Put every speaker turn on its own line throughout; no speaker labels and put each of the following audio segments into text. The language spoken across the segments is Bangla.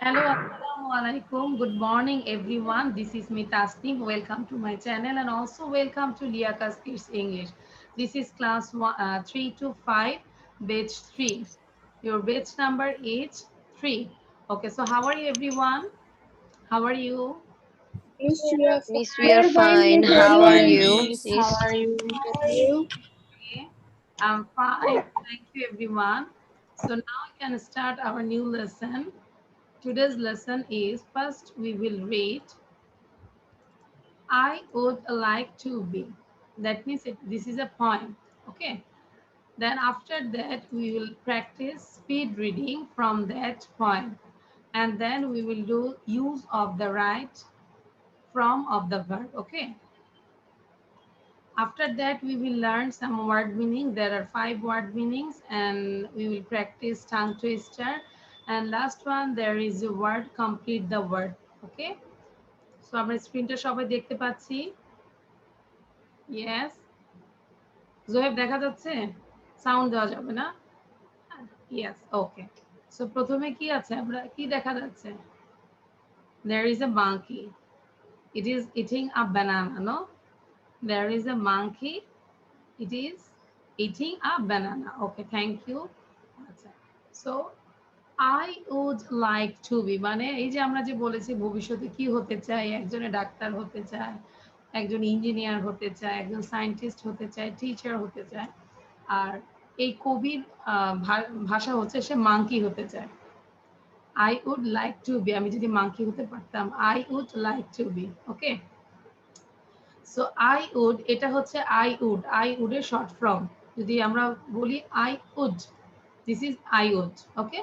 Hello, assalamu alaikum. Good morning, everyone. This is me Tasneem. Welcome to my channel and also welcome to Liakas Kids English. This is class 3 to 5, batch 3. Your batch number is 3. Okay, so how are you, everyone? How are you?
Yes, we are
Miss,
fine.
we
We
are
are fine,
fine.
Miss.
We are
How are
Fine,
fine.
you,
Miss. How
Miss?
are you?
You?
Okay, I'm fine. Thank you, everyone. So now we can start our new lesson. Today's lesson is first we will read I would like to be. That means this is a poem. Okay. Then after that, we will practice speed reading from that poem. And then we will do use of the right from of the verb. Okay. After that, we will learn some word meaning. There are 5 word meanings and we will practice tongue twister. And last one, there is a word, complete the word. Okay. So আমরা স্ক্রিনটা সবাই দেখতে পাচ্ছি। Yes. জোহেব দেখা যাচ্ছে? সাউন্ড দেওয়া যাবে না? Yes, okay. So প্রথমে কি আছে? আমরা কি দেখা যাচ্ছে? There is a monkey. It is eating a banana, no? There is a monkey. It is eating a banana. Okay, thank you. আচ্ছা। So I would like to be মানে এই যে আমরা যে বলেছি ভবিষ্যতে কি হতে চাই, একজনে ডাক্তার হতে চায়, একজন ইঞ্জিনিয়ার হতে চায়, একজন সায়েন্টিস্ট হতে চায়, টিচার হতে চায়। আর এই কবির ভাষা হচ্ছে সে মাংকি হতে চায়। I would like to be আমি যদি মাংকি হতে পারতাম I would like to be okay so I would এটা হচ্ছে I would এর শর্ট ফর্ম যদি আমরা বলি I would this is I would okay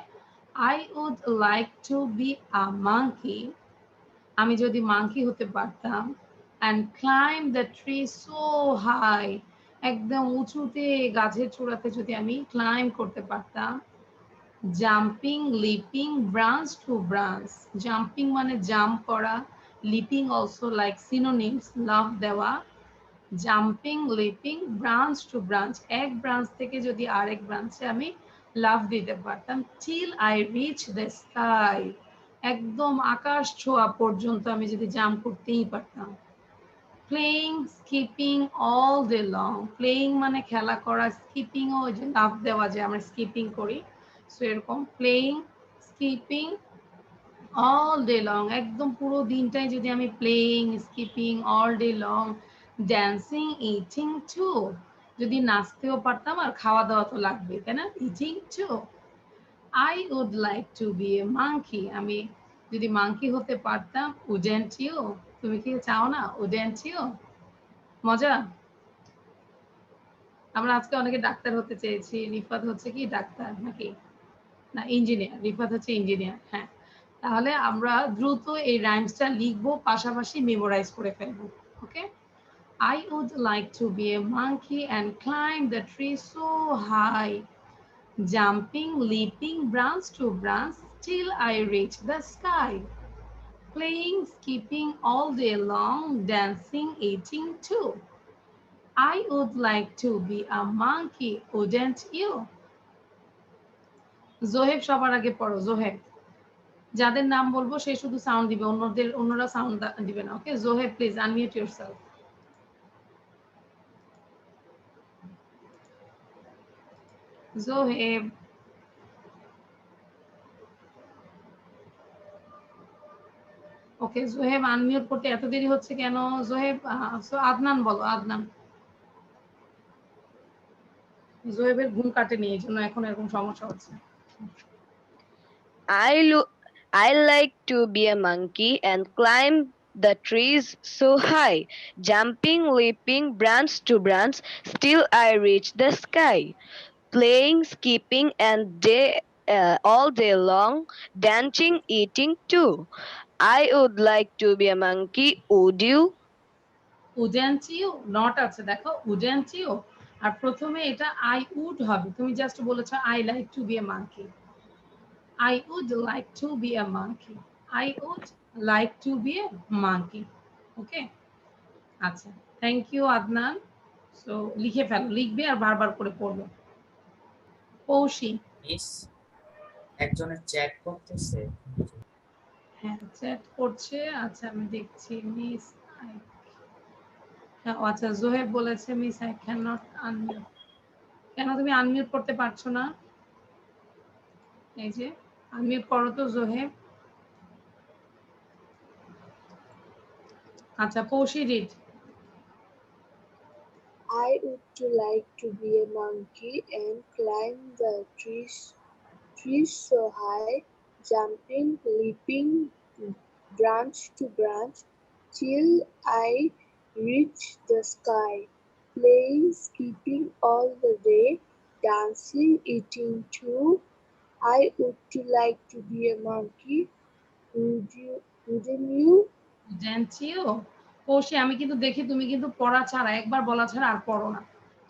I would like to be a monkey আমি যদি মাংকি হতে পারতাম and climb the tree so high একদম উঁচুতে গাছের চূড়াতে যদি আমি ক্লাইম করতে পারতাম jumping leaping branch to branch jumping মানে জাম্প করা লিপিং অলসো লাইক সিনোনিমস লাভ দেওয়া jumping leaping branch to branch এক ব্রাঞ্চ থেকে যদি আরেক ব্রাঞ্চে আমি লাভ দিতে পারতাম till I reach the sky একদম আকাশ ছোঁয়া পর্যন্ত আমি যদি জাম্প করতেই পারতাম playing skipping all day long playing মানে খেলা করা স্কিপিংও ওই যে লাফ দেওয়া যে আমরা স্কিপিং করি সো এরকম playing skipping all day long একদম পুরো দিনটাই যদি আমি playing skipping all day long dancing eating too যদি নাচতেও পারতাম আর খাওয়া দাওয়া তো লাগবে তাই না eating too I would like to be a monkey আমি যদি মাংকি হতে পারতাম উডেন্ট ইউ তুমি কি চাও না উডেন্ট ইউ মজা আমরা আজকে অনেকে ডাক্তার হতে চেয়েছি রিফাত হচ্ছে কি ডাক্তার নাকি না ইঞ্জিনিয়ার রিফাত হচ্ছে ইঞ্জিনিয়ার হ্যাঁ তাহলে আমরা দ্রুত এই রাইমসটা লিখবো পাশাপাশি মেমোরাইজ করে ফেলবো ওকে I would like to be a monkey and climb the tree so high, jumping, leaping branch to branch till I reach the sky. Playing, skipping all day long, dancing, eating too. I would like to be a monkey, wouldn't you? Zoheb সবার আগে পড়ো জোহেব যাদের নাম বলবো সে শুধু সাউন্ড দিবে অন্যরা সাউন্ড দিবে না okay Zoheb please unmute yourself Zoheb okay Zoheb unmute করতে এত দেরি হচ্ছে কেন জোহেব সো আদনান বলো আদনান জোহেবের ঘুম কাটেনি এই জন্য এখন এরকম সমস্যা হচ্ছে
I look. I like to be a monkey and climb the trees so high, jumping, leaping branch to branch, still I reach the sky. Playing, skipping, and all day long, dancing, eating too. I would like to be a monkey. Would you?
Wouldn't you not আছে দেখো উডেন্ট ইউ আর প্রথমে এটা আই উড হবে তুমি জাস্ট বলেছো I like to be a monkey I would like to be a monkey I would like to be a monkey okay আচ্ছা থ্যাংক ইউ আদনান সো লিখে ফেলো লিখবে আর বারবার করে পড়বে কৌশি
মিস একজনের চ্যাট করতেছে।
হ্যাঁ চ্যাট করছে। আচ্ছা আমি দেখছি মিস আচ্ছা জোহেব বলেছে miss I can not unmute. কেন তুমি আনমিউট করতে পারছো না? এই যে আনমিউট করো তো জোহেব। আচ্ছা পৌশি read.
I would like to be a monkey and climb the trees so high, jumping, leaping branch to branch till I reach the sky, playing, skipping all the day, dancing, eating too. I would like to be a monkey. Wouldn't you?
জানছিও পৌশি আমি কিন্তু দেখি তুমি কিন্তু পড়া ছাড়া একবার বলা ছাড়া আর পড়ো না।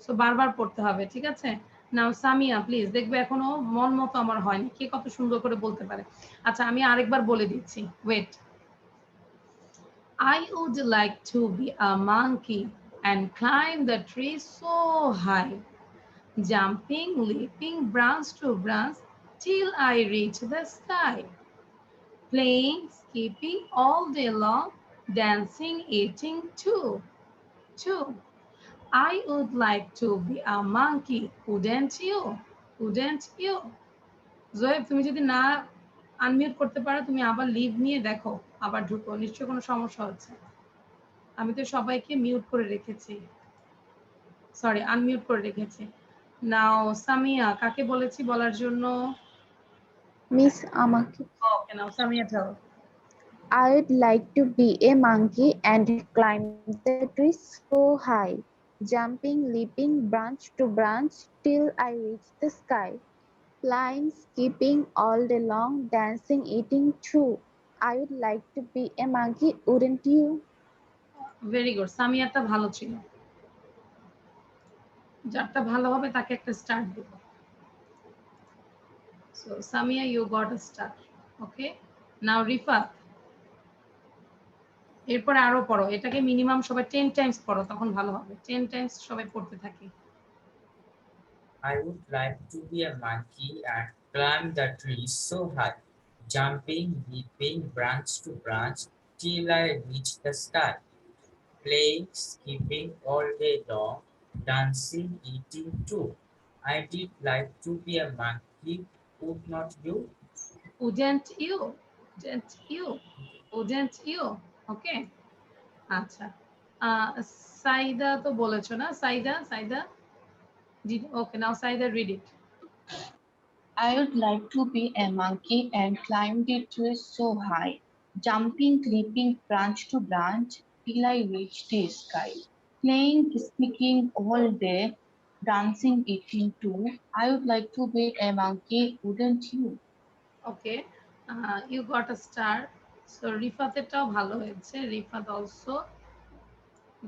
সো বারবার পড়তে হবে ঠিক আছে? নাও সামিয়া প্লিজ দেখবে এখনো মন মতো আমার হয়নি। কে কত সুন্দর করে বলতে পারে। আচ্ছা আমি আরেকবার বলে দিচ্ছি। Wait. I would like to be a monkey and climb the tree so high, jumping, leaping branch to branch till I reach the sky. Playing, skipping all day long, dancing, eating too. Too. I would like to be a monkey, wouldn't you? Wouldn't you? Zoeb তুমি যদি না আনমিউট করতে পারো তুমি আবার লিভ নিয়ে দেখো আবার ঢুকো নিশ্চয়ই কোনো সমস্যা হচ্ছে। আমি তো সবাইকে মিউট করে রেখেছি, সরি আনমিউট করে রেখেছি। নাও সামিয়া কাকে বলেছি বলার জন্য?
Miss Amaki,
okay now Samia tell.
I would like to be a monkey and climb the trees so high, jumping, leaping branch to branch till I reach the sky, flying, skipping all day long, dancing, eating too. I would like to be a monkey, wouldn't you?
Very good, সামিয়াটা ভালো ছিল। যারটা ভালো হবে তাকে একটা স্টার দেব। So Samia you got a star. Okay now Rifat. এরপরে আরো পড়ো, এটাকে মিনিমাম সবাই 10 টাইমস পড়ো তখন ভালো হবে। 10 টাইমস সবাই পড়তে থাকি।
I would like to be a monkey and climb the trees so high, jumping, leaping branch to branch till I reach the sky, playing, skipping all day long, dancing, eating too. I did like to be a monkey, would not you?
Wouldn't you? Wouldn't you? Wouldn't you? ওকে আচ্ছা সাইদা তো বলেছো না? Saida Saida okay now Saida read it.
I would like to be a monkey and climb the trees so high, jumping, leaping branch to branch till I reach the sky, playing, speaking all day, dancing, eating too. I would like to be a monkey, wouldn't you?
Okay you got a star. So রিফাতেরটাও ভালো হয়েছে। Rifat also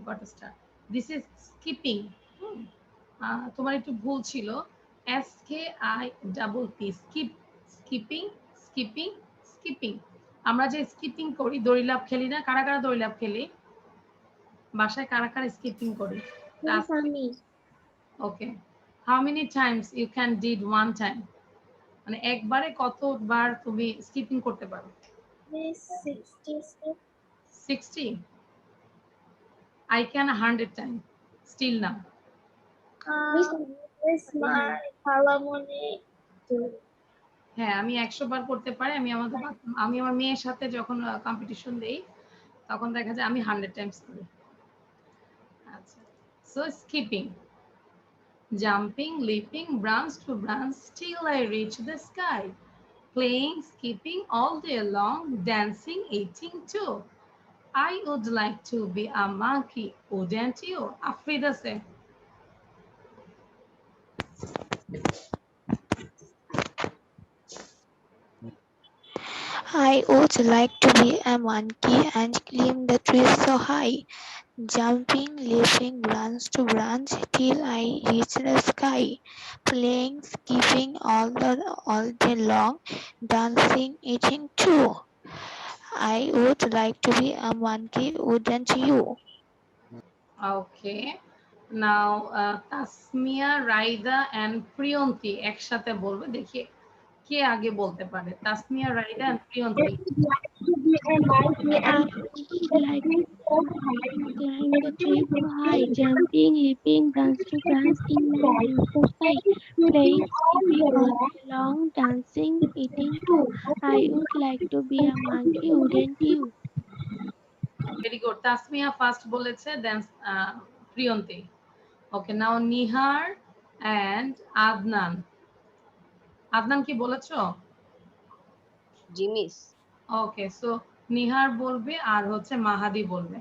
got a star. This is skipping. তোমার একটু ভুল ছিল। SKIPP skip, skipping, skipping, skipping. আমরা যে স্কিপিং করি দড়ি লাফ খেলি না? কারা কারা দড়ি লাফ খেলি? বাসায় কারা কারা স্কিপিং করি? Okay how many times you can did one time? মানে একবারে কতবার তুমি স্কিপিং করতে পারো? 60? I can 100 times. Still now. হ্যাঁ আমি 100 বার করতে পারি। আমি আমার মেয়ের সাথে যখন কম্পিটিশন দেই তখন দেখা যায় আমি 100 টাইমস করি। আচ্ছা so skipping, jumping, leaping branch to branch till I reach the sky, playing, skipping all day long, dancing, eating too. I would like to be a monkey, wouldn't you? Afrida say.
I would like to be a monkey and climb the trees so high, jumping, leaping branch to branch till I reach the sky, playing, skipping all day long, dancing, eating too. I would like to be a monkey, wouldn't you?
Okay. Now, Tasmia, Raida and Priyanti একসাথে বলবে দেখি কে আগে বলতে পারে? Tasmia, Raida and Priyanti.
Climb the tree so high, jumping, leaping, branch to branch, till I reach the sky. Playing, skipping all day long, dancing, eating too. I would like to be a monkey, wouldn't you?
Very good. Tasmia first বলেছে, দেন প্রিয়ন্তী। ওকে, নাও নিহার এন্ড আদনান। আদনান কি বলেছো?
জি মিস।
ওকে, সো নিহার বলবে আর হচ্ছে মাহাদি বলবে।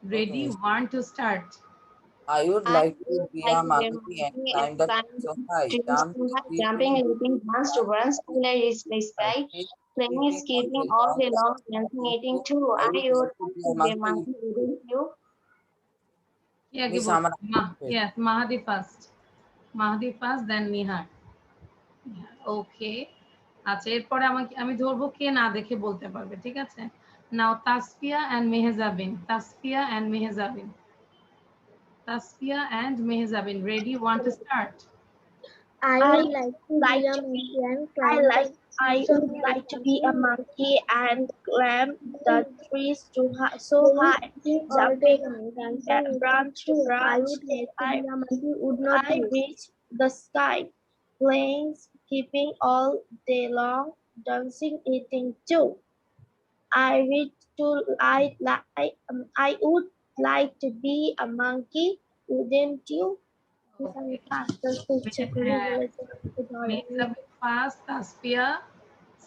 Ready, 1 2 start.
I would like to be a monkey and climb the tree so high,
jumping, leaping, branch to branch, till I reach the sky. Playing, skipping all day long, dancing, eating too. I would like to be a monkey, wouldn't you?
কে আগে
Miss
বলবে?
Amara.
ইয়েস, মাহাদি ফার্স্ট। মাহাদি ফার্স্ট, দেন নিহার। ওকে, আচ্ছা, এরপরে আমি ধরবো কে না দেখে বলতে পারবে, ঠিক আছে? Now Tasfia and Mehjabin. Tasfia and Mehjabin. Tasfia and Mehjabin, ready, 1 2 start.
I would like to be a monkey and climb I would like to be a monkey and climb the trees so high, jumping branch to branch. I reach the sky, playing, skipping all day long, dancing, eating too. I would like to be a monkey, wouldn't you?
Mehjabin first, Tasfia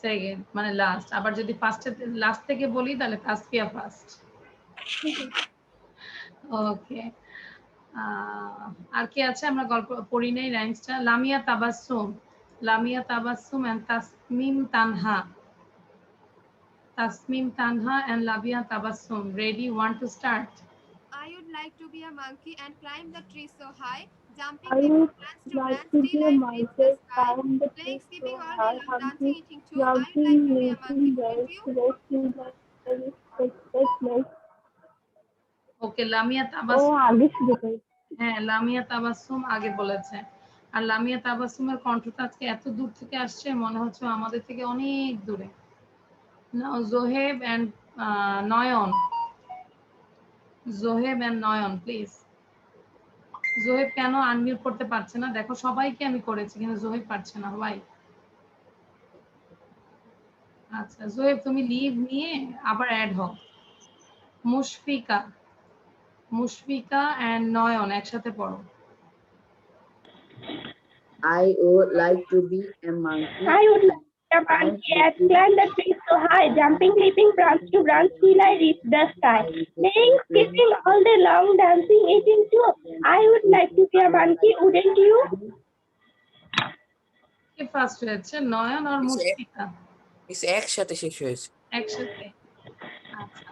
second, মানে লাস্ট। আবার যদি লাস্ট থেকে বলি তাহলে তাসফিয়া ফার্স্ট। ওকে, আর কি আছে? আমরা গল্প পড়ি নাই রাইমসটা। Lamia Tabassum. Lamia Tabassum and Tasmim Tanha. Tasmim Tanha and Lamia Tabassum, ready, 1 2 start.
I would like to be a monkey and climb the tree so high, jumping leaping branch to branch till I reach the sky. Playing, skipping all day long, dancing, eating too. I would like to be a monkey, wouldn't you?
ওকে, লামিয়া তাবাসসুম হ্যাঁ, লামিয়া তাবাসসুম আগে বলেছে। আর লামিয়া তাবাসসুমের কণ্ঠটা আজকে এত দূর থেকে আসছে, মনে হচ্ছে আমাদের থেকে অনেক দূরে। Now Zoheb and Nayan. Zoheb and Nayan, please. Zoheb কেন আনমিউট করতে পারছে না? দেখো, সবাইকে আমি করেছি কিন্তু জোহেব পারছে না, ভাই। আচ্ছা জোহেব, তুমি লিভ নিয়ে আবার অ্যাড হও। মুশফিকা। মুশফিকা এন্ড নয়ন একসাথে পড়ো।
I would like to be a monkey.
I would like to be a monkey and climb the tree so high, jumping, leaping, branch to branch till I reach the sky. Playing, skipping all day long, dancing, eating too. I would like to be a monkey, wouldn't you?
K first হয়েছে, নয়ন আর মুশফিকা?
মিস একসাথে শেষ হয়েছে।
একসাথে, আচ্ছা।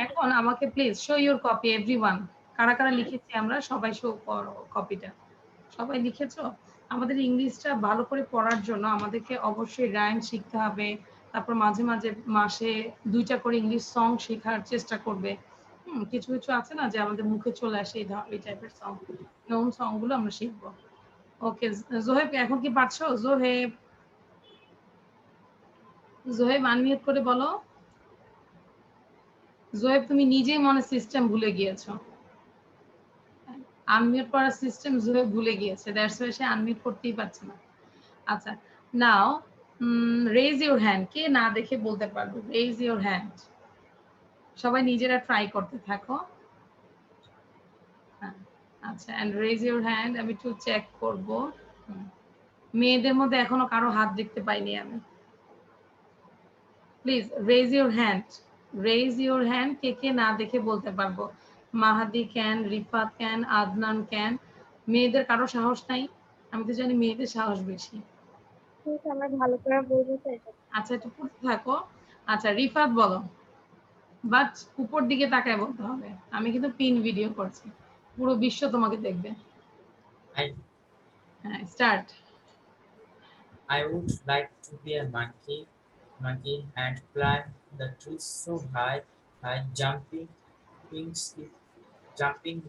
এখন আমাকে please show your copy everyone. কারা কারা লিখেছি আমরা, সবাই শো করো কপিটা। সবাই লিখেছো? আমাদের ইংলিশটা ভালো করে পড়ার জন্য আমাদেরকে অবশ্যই রাইম শিখতে হবে। তারপর মাঝে মাঝে মাসে 2টা করে ইংলিশ সং শেখার চেষ্টা করবে। কিছু কিছু আছে না যে আমাদের মুখে চলে আসে, এই টাইপের সং, নোন সং গুলো আমরা শিখবো। ওকে, জোহেব এখন কি পারছো? জোহেব, জোহেব আনমিউট করে বলো। জোহেব, তুমি নিজেই মনে সিস্টেম ভুলে গিয়েছো। আনমিউট করার সিস্টেম জোহেব ভুলে গিয়েছে, দ্যাটস ওয়াই সে আনমিউট করতেই পারছে না। আচ্ছা, নাও রেজ ইউর হ্যান্ড। কে না দেখে বলতে পারবে? Raise your hand. সবাই নিজেরা ট্রাই করতে থাকো। আচ্ছা, এন্ড রেজ ইউর হ্যান্ড। আমি একটু চেক করব। মেয়েদের মধ্যে এখনো কারো হাত দেখতে পাইনি আমি। Please raise your hand. Raise your hand. কে কে না দেখে বলতে পারবো? Mahadi can, Rifat can, Adnan can. মেয়েদের কারো সাহস নাই? আমি তো জানি মেয়েদের সাহস বেশি।
আমরা ভালো করে বলবো তো এটা।
আচ্ছা, একটু পড়তে থাকো। আচ্ছা, রিফাত বলো, বাট উপর দিকে তাকায় বলতে হবে। আমি কিন্তু পিন ভিডিও করছি, পুরো বিশ্ব তোমাকে দেখবে। হ্যাঁ, start.
I would like to be a monkey and climb the trees so high, jumping,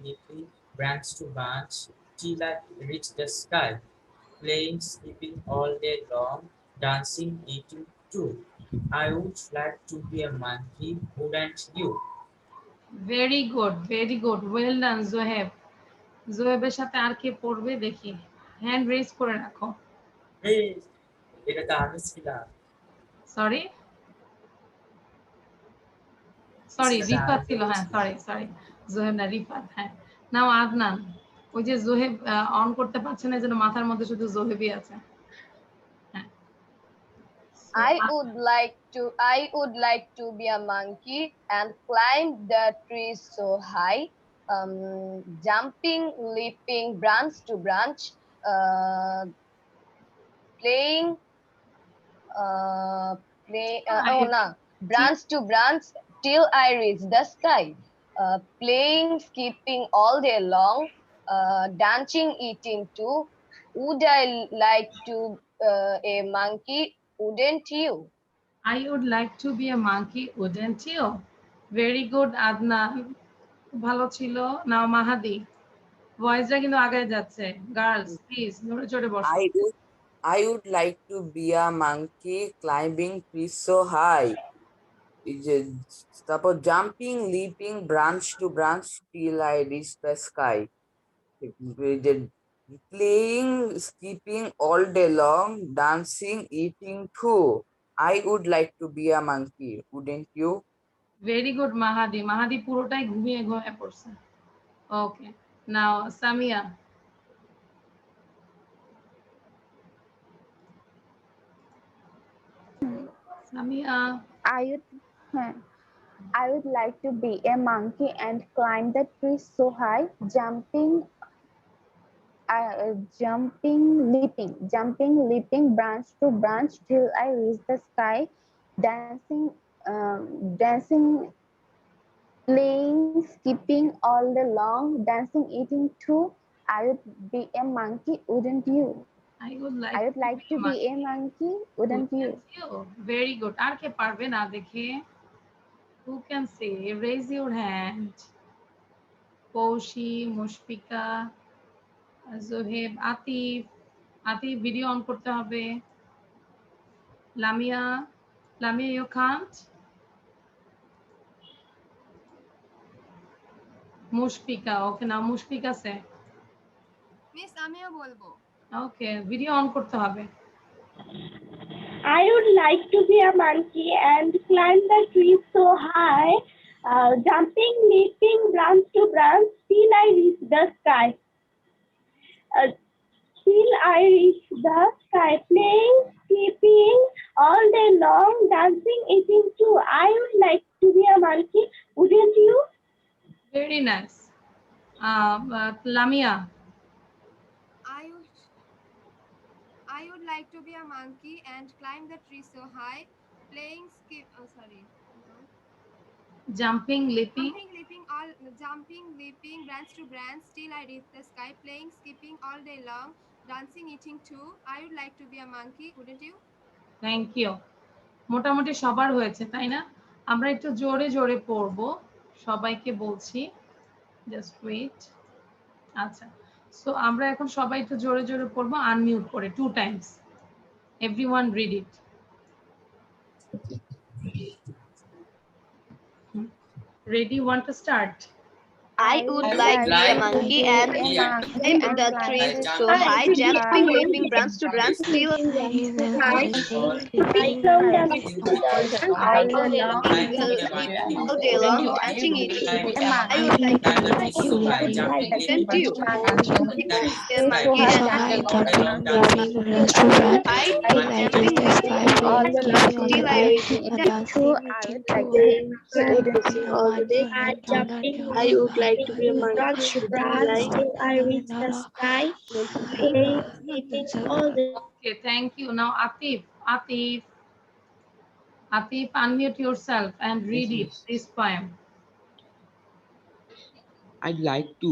leaping branch to branch till I reach the sky. playing, skipping all day long, dancing, eating too. I would like to be a monkey, wouldn't you?
Very good, very good. Well done, Zoheb. জোয়েবের সাথে আর কে পড়বে দেখি, হ্যান্ড রেজ করে রাখো।
Hey, এটা তো আমি ছিলাম।
সরি সরি,
সেটা
রিফাত
আমি
ছিল, হ্যাঁ
বলেছিলাম।
সরি সরি, জোহেব না রিফাত, হ্যাঁ। নাও আদনান, ওই যে জোহেব অন করতে পারছে না, যেন মাথার মধ্যে শুধু জোহেবই আছে। হ্যাঁ।
I would like to be a monkey and climb the trees so high, jumping, leaping branch to branch, playing, branch to branch till I reach the sky, playing, skipping all day long, dancing, eating too. Would I like to a monkey? Wouldn't you?
I would like to be a monkey, wouldn't you? Very good, Adnan, ভালো ছিল। নাও মাহাদি, বয়েজরা কিন্তু আগায় যাচ্ছে। গার্লস প্লিজ জোরে জোরে বসো।
I would like to be a monkey climbing trees so high. Suppose jumping, leaping branch to branch till I reach the sky. Playing, skipping all day long, dancing, eating too. I would like to be a monkey, wouldn't you?
Very good Mahadi, Mahadi পুরোটাই ঘুমিয়ে ঘুমিয়ে পড়ছে। Okay, now Samia. Samia,
I would like to be a monkey and climb the tree so high, jumping, leaping branch to branch till I reach the sky, dancing, playing, skipping all day long, dancing, eating too. I would be a monkey, wouldn't you?
I would
I would like to be a monkey, wouldn't you?
Very good. আর কে পারবে না দেখে? Who can say? Raise your hand. Koushi, Mushfika, Zoheb, Atif. Atif video on করতে হবে। Lamia, Lamia you can't? Mushfika, okay now Mushfika সে।
মিস আমিও বলবো।
ওকে, ভিডিও অন করতে হবে।
I would like to be a monkey and climb the tree so high, jumping, leaping branch to branch till I reach the sky. Till I reach the sky, playing, skipping all day long, dancing, eating too. I would like to be a monkey, wouldn't you?
Very nice. Lamia.
I would like to be a monkey and climb the tree so high, playing,
Jumping, leaping,
branch to branch till I reach the sky, playing, skipping all day long, dancing, eating too. I would like to be a monkey, wouldn't you?
Thank you. মোটামুটি সবার হয়েছে তাই না? আমরা একটু জোরে জোরে পড়ব, সবাইকে বলছি, জাস্ট ওয়েট। আচ্ছা, সো আমরা এখন সবাই একটু জোরে জোরে পড়ব, আনমিউট করে 2 Times. Everyone read it. Ready, want to start?
I would like to be a monkey and climb the tree so high, jumping, leaping branch to branch till I reach the sky, all day long, dancing, eating. I would like to be a monkey, wouldn't you? A monkey and jumping, the sky, till I reach the
I would like to be a monkey till I reach the sky, playing, eating all the.
Okay, thank you. Now Atif, unmute yourself and read it, this poem.
I'd like to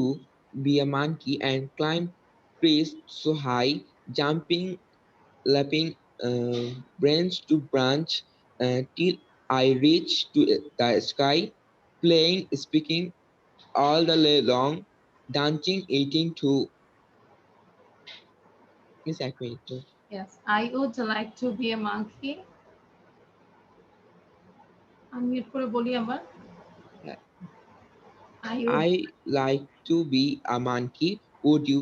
be a monkey and climb trees so high, jumping, leaping branch to branch till I reach to the sky, playing, speaking all the day long, dancing, eating too. Miss এক minute.
Yes, I would like to be a monkey. Unmute করে বলি আবার।
I like to be a monkey. Would you?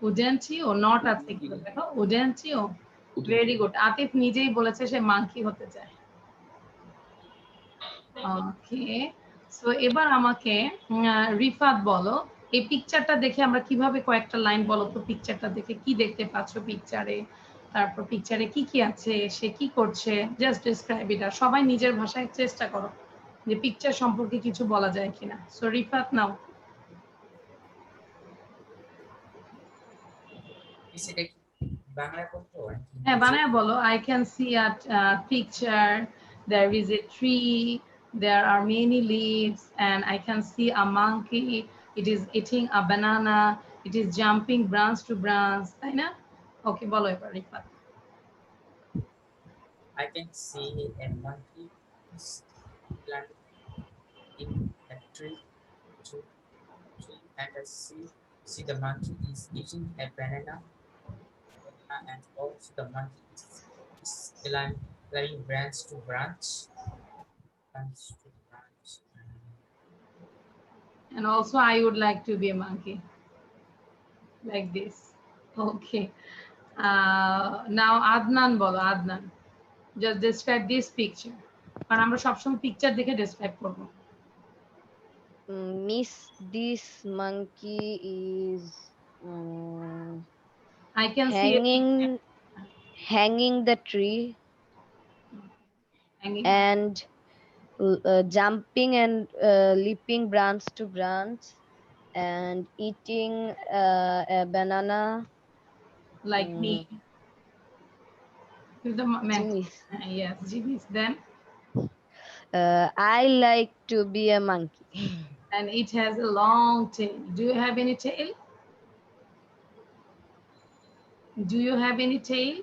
Wouldn't you? Not আছে কি দেখো, wouldn't you? Very good. Atif নিজেই বলেছে সে মাঙ্কি হতে চায়। ওকে, সো এবার আমাকে রিফাত বলো, এই পিকচারটা দেখে আমরা কিভাবে কয়েকটা লাইন বলো তো, পিকচারটা দেখে কি দেখতে পাচ্ছ পিকচারে, তারপর পিকচারে কি কি আছে, সে কি করছে, জাস্ট ডিসক্রাইব ইট। সবাই নিজের ভাষায় চেষ্টা করো যে পিকচার সম্পর্কে কিছু বলা যায় কিনা। সো রিফাত নাও। হ্যাঁ বানায় বলো। I can see a picture, there is a tree, there are many leaves, and I can see a monkey, it is eating a banana, it is jumping branch to branch, তাই না? ওকে বলো এবার Rifat.
I can see a monkey climbing in a tree, and I see the monkey is eating a banana, and also the monkey is climbing branch to branch.
And also I would like to be a monkey like this. Okay, now Adnan bolo, Adnan just describe this picture, কারণ আমরা সবসময় পিকচার দেখে ডেসক্রাইব করব।
Miss, this monkey is
I can
hanging the tree and jumping and leaping branch to branch and eating a banana
like me. The
Jimmy's.
Yes, Jimmy's. Then
I like to be a monkey.
And it has a long tail. Do you have any tail? Do you have any tail?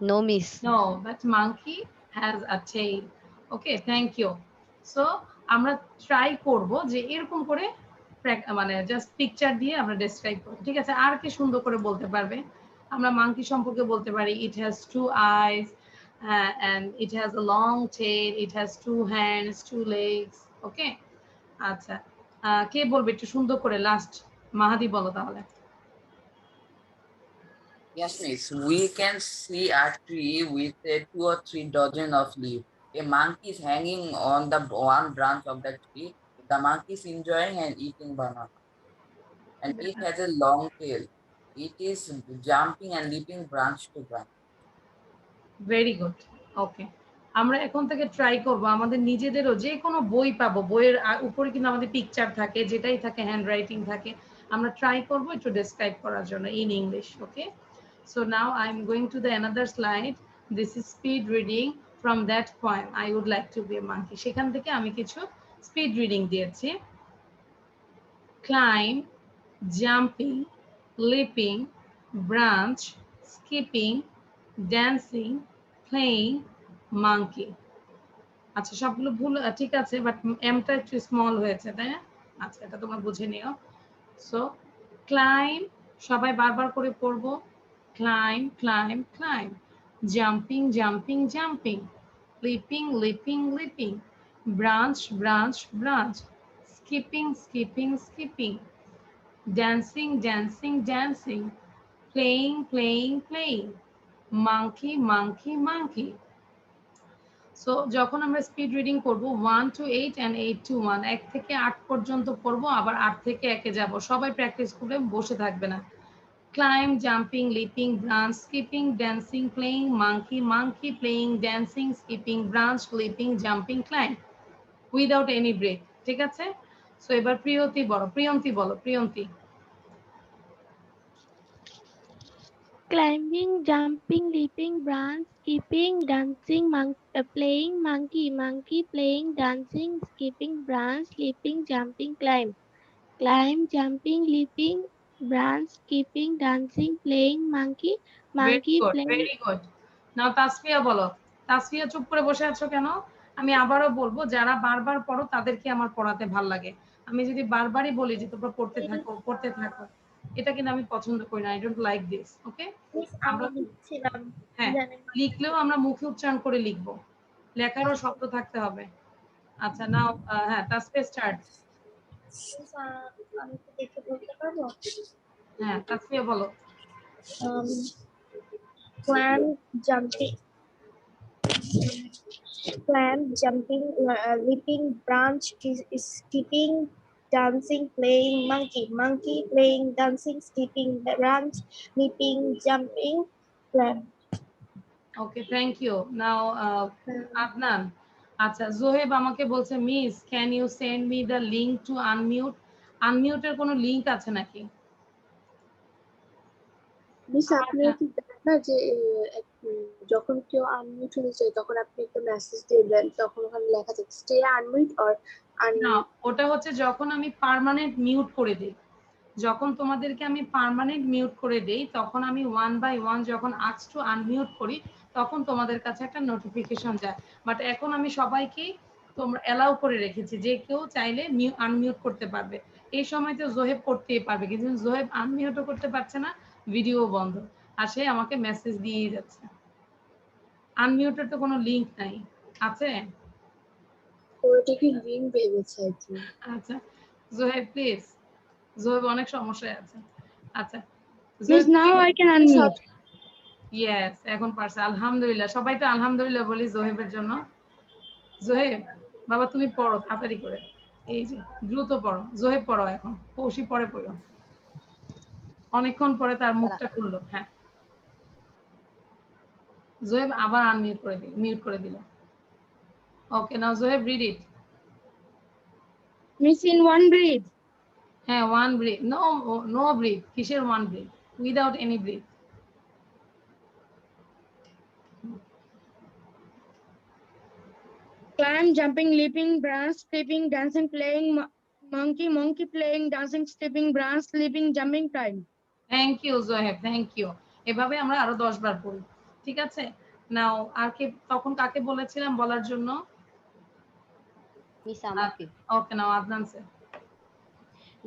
No, miss.
No, but monkey has a tail. Okay, thank you. So আমরা ট্রাই করব যে এরকম করে মানে জাস্ট পিকচার দিয়ে আমরা ডেসক্রাইব করব, ঠিক আছে? আর কি সুন্দর করে বলতে পারবে? আমরা মাঙ্কি সম্পর্কে বলতে পারি it has two eyes and it has a long tail, it has two hands, two legs. ওকে, আচ্ছা কে বলবে একটু সুন্দর করে? লাস্ট মাহাদি বলো তাহলে।
Yes, miss. We can see a tree with 2 or 3 dozen of leaves. A monkey is hanging on the one branch of the tree. The monkey is enjoying and eating banana. And it has a long tail. It is jumping and leaping branch to branch.
Very good. Okay, আমরা এখন থেকে ট্রাই করব আমাদের নিজেদেরও যে কোনো বই পাবো, বইয়ের উপরে কিন্তু আমাদের পিকচার থাকে, যেটাই থাকে হ্যান্ড রাইটিং থাকে, আমরা ট্রাই করব একটু ডেসক্রাইব করার জন্য in English. Okay, so now I am going to the another slide. This is speed reading from that poem I would like to be a monkey. সেখান থেকে আমি কিছু স্পিড রিডিং দিয়েছি। Climb, jumping, leaping, branch, skipping, dancing, playing, monkey. আচ্ছা সবগুলো ভুল ঠিক আছে, বাট এমটা একটু স্মল হয়েছে, তাই না? আচ্ছা এটা তোমরা বুঝে নিও। সো ক্লাইম সবাই বারবার করে পড়ব। Claim, claim, claim. Jumping, jumping, jumping. Leaping, leaping, leaping. Branch, branch, branch. Skipping, skipping, skipping. Dancing, dancing, dancing. Playing, playing, playing. monkey, monkey, monkey. So যখন আমরা স্পিড রিডিং করব 1 to 8 and 8 to 1, 1 থেকে 8 পর্যন্ত পড়বো, আবার 8 থেকে 1 এ যাব। সবাই প্র্যাকটিস করে বসে থাকবে না। Climb, jumping, leaping, branch, skipping, dancing, playing, monkey, monkey, playing, dancing, skipping, branch, leaping, jumping, climb without any break, ঠিক আছে? সো এবার প্রিয়তি বলো, প্রিয়ন্তি বলো, Priyanti.
Climbing, jumping, leaping, branch, skipping, dancing, playing, monkey, monkey, playing, dancing, skipping, branch, leaping, jumping, climb. Climb, jumping, leaping, branch, skipping, dancing, playing, monkey, monkey, playing.
Very good. Now Tasfia বলো। তাসফিয়া চুপ করে বসে আছো কেন? আমি আবারও বলবো, যারা বারবার পড়ো তাদেরকে আমার পড়াতে ভাল লাগে। আমি যদি বারবারই বলি যে তোমরা পড়তে থাকো, পড়তে থাকো, এটা কিন্তু আমি পছন্দ করি না, আই ডোন্ট লাইক দিস। ওকে, আমরা হ্যাঁ লিখলেও আমরা মুখে উচ্চারণ করে লিখবো, লেখারও শব্দ থাকতে হবে। আচ্ছা নাও হ্যাঁ তাসফিয়া স্টার্ট।
আমি তো দেখে বলতে পারবো।
হ্যাঁ তাসফিয়া বলো।
Clam jumping, leaping, branch, skipping, dancing, playing, monkey, playing, dancing, skipping, branch, leaping, jumping, clam.
Okay thank you. Now Adnan. আচ্ছা জোহেব আমাকে বলছে miss can you send me the link to unmute. আনমিউটের কোনো লিংক আছে নাকি?
মিস আপনি কি জানেন না যে যখন কেউ আনমিউট হতে চায় তখন আপনি একটা মেসেজ দিয়ে দেন, তখন ওখানে লেখা থাকে স্টে আনমিউট অর
না ওটা হচ্ছে যখন আমি পার্মানেন্ট মিউট করে দিই, যখন তোমাদেরকে আমি পার্মানেন্ট মিউট করে দেই তখন আমি 1 বাই 1 যখন আস্ক টু আনমিউট করি তখন তোমাদের কাছে একটা নোটিফিকেশন যায়। বাট এখন আমি সবাইকেই তোমরা অ্যালাউ করে রেখেছি, যে কেউ চাইলে আনমিউট করতে পারবে। এই সময় তো জোহেব করতেই পারবে, কিন্তু জোহেব আনমিউটও করতে পারছে না, ভিডিও বন্ধ, আর সে আমাকে মেসেজ দিয়েই যাচ্ছে। আনমিউটের তো কোনো লিংক নাই, আছে?
ওটা কি লিংক ভেবেছে আর কি।
আচ্ছা জোহেব প্লিজ, জোহেব অনেক সমস্যায় আছে। আচ্ছা
Miss, now I can unmute.
Yes এখন পারছে, আলহামদুলিল্লাহ। সবাই তো আলহামদুলিল্লাহ বলি জোহেবের জন্য। জোহেব বাবা তুমি পড়ো তাড়াতাড়ি করে, এই যে দ্রুত পড়ো। জোহেব পড়ো এখন, কৌশি পরে পড়ো, অনেকক্ষণ পরে তার মুখটা খুললো। হ্যাঁ জোহেব আবার আনমিউট করে দিল, মিউট করে দিল। Okay now Zoheb read it.
Miss, in one breath.
হ্যাঁ ওয়ান ব্রিথ, নো ব্রিথ, কিসের one breath, without any breath.
Climb, jumping, leaping, branch, skipping, dancing, playing, monkey, playing, dancing, skipping, branch, leaping, jumping, climb.
Thank you Zoheb, thank you. এভাবে আমরা আরো 10 বার পড়ি, ঠিক আছে? নাও আর কে তখন কাকে বলেছিলাম বলার জন্য?
মিস আমাকে।
ওকে নাও আদনান স্যার।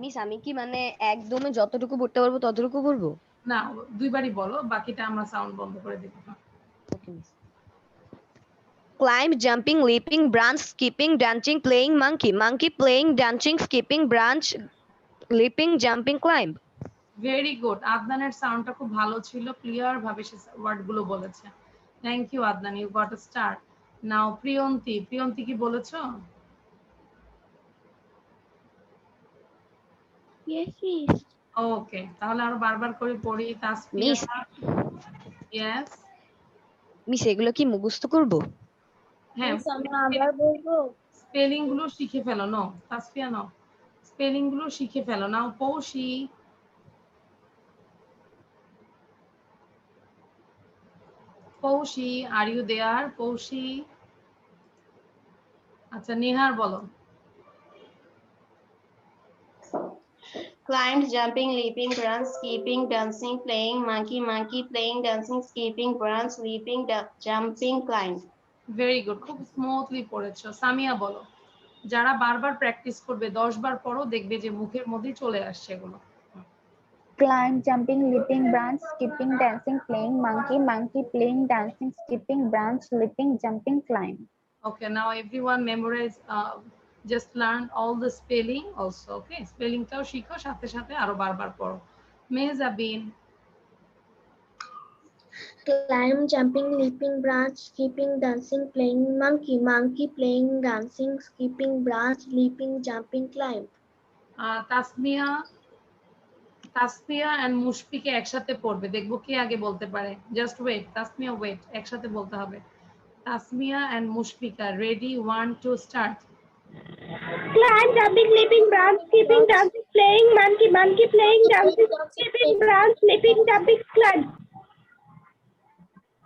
মিস আমি কি মানে একদমই যতটুকু পড়তে পারবো ততটুকু পড়বো?
না দুইবারই বলো, বাকিটা আমরা সাউন্ড বন্ধ করে দিব।
ওকে miss. Climb, jumping, leaping, branch, skipping, dancing, playing, monkey, playing, dancing, skipping, branch, leaping, jumping, climb.
Very good. আদনানের সাউন্ডটা খুব ভালো ছিল, ক্লিয়ার ভাবে সে ওয়ার্ডগুলো বলেছে। Thank you Adnan, you got a star. Now Priyanti, Priyanti কি বলেছো?
Yes, miss.
ওকে তাহলে আরো বারবার করে পড়ি। তাসফিয়া।
মিস
ইয়েস
মিস এগুলো কি মুখস্থ করব?
হ্যাঁ
আমরা আবার বলবো।
স্পেলিং গুলো শিখে ফেলো। নো তাসফিয়া নো, স্পেলিং গুলো শিখে ফেলো। নাও পৌশি। পৌশি আর ইউ দেয়ার? পৌশি। আচ্ছা নিহার বলো।
Climbed, jumping, leaping, branch, skipping, dancing, playing, monkey, playing, dancing, skipping, branch, leaping, jumping, climb.
Very good, খুব স্মুথলি পড়েছো। সামিয়া বলো। যারা বারবার প্র্যাকটিস করবে 10 বার পরও দেখবে যে মুখের মধ্যেই চলে আসছে এগুলো।
Climb, jumping, leaping, branch, skipping, dancing, playing, monkey, playing, dancing, skipping, branch, leaping, jumping, climb.
Okay, now everyone memorize, just learn all the spelling also. Okay, spelling টাও শিখো, সাথে সাথে আরো বারবার পড়ো। Mehjabin.
Climb, jumping, leaping, branch, skipping, dancing, playing, monkey, playing, dancing, skipping, branch, leaping, jumping, climb.
Tasmia, Tasmia and মুশফিকে একসাথে পড়বে, দেখবো কে আগে বলতে পারে। জাস্ট ওয়েট তাসমিয়া, ওয়েট, একসাথে বলতে হবে। Tasmia and Mushfika, ready 1 2 start.
Climb, jumping, leaping, branch, skipping, dancing, playing, monkey, playing, dancing, skipping, branch, leaping, jumping, climb.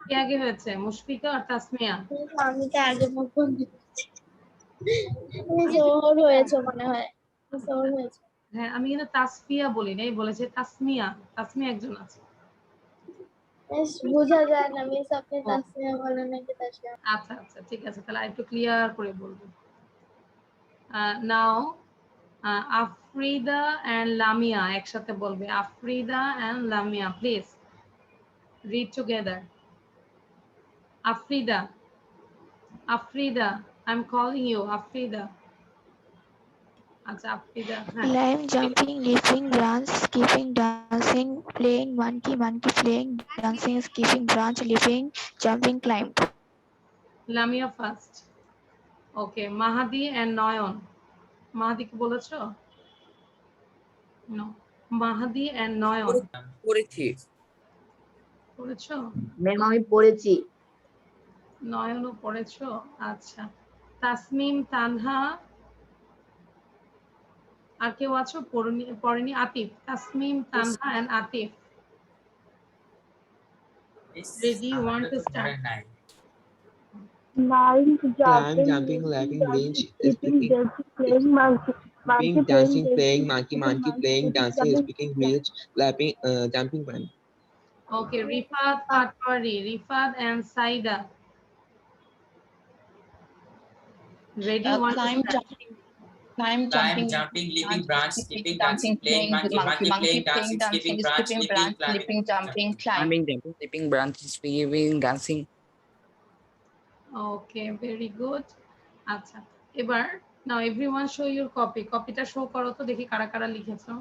কে আগে হয়েছে, মুশফিকা আর তাসমিয়া?
আমি তো আগে বলবো। জোর হয়েছে মনে হয়, জোর হয়েছে।
হ্যাঁ আমি কিন্তু তাসফিয়া বলি নাই, বলেছে তাসমিয়া। তাসমিয়া একজন আছে,
বোঝা যায় না মিস, আপনি তাসমিয়া বলেন নাকি তাসমিয়া?
আচ্ছা আচ্ছা ঠিক আছে, তাহলে একটু ক্লিয়ার করে বলবো। নাও আফ্রিদা and লামিয়া একসাথে বলবে Afrida and Lamia please read together. Afrida, Afrida, I'm calling you, Afrida. আচ্ছা আফ্রিদা হ্যাঁ
Climb, jumping, leaping, branch, skipping, dancing, playing, monkey, monkey, playing, dancing, skipping, branch, leaping, jumping, climb.
Lamia first okay Mahadi and Nayan Mahadi কি বলেছো নো মাহাদি and নয়ন
করেছি
পড়েছো
ম্যাম আমি পড়েছি।
নয়নও পড়েছো আচ্ছা তাসমিম তানহা আর কেউ আছো পড়েনি Atif Tasmim Tanha and Atif ready want to start
Nine,
Climb, jumping, lapping, range, speaking,
playing monkey,
speaking, dancing, playing, monkey, monkey, playing, dancing, speaking, range, lapping, jumping, climb.
okay Rifat Patwari Rifat and Saida ready want to
Climb,
start
jumping, climb,
jumping, leaping, branch, skipping, dancing, playing, monkey, monkey, playing, dancing, skipping, branch, leaping,
leaping, jumping, climb.
climbing, jumping, leaping, branches, skipping, dancing.
okay very good আচ্ছা এবার now everyone show your copy কপিটা শো করো তো দেখি কারা কারা লিখেছো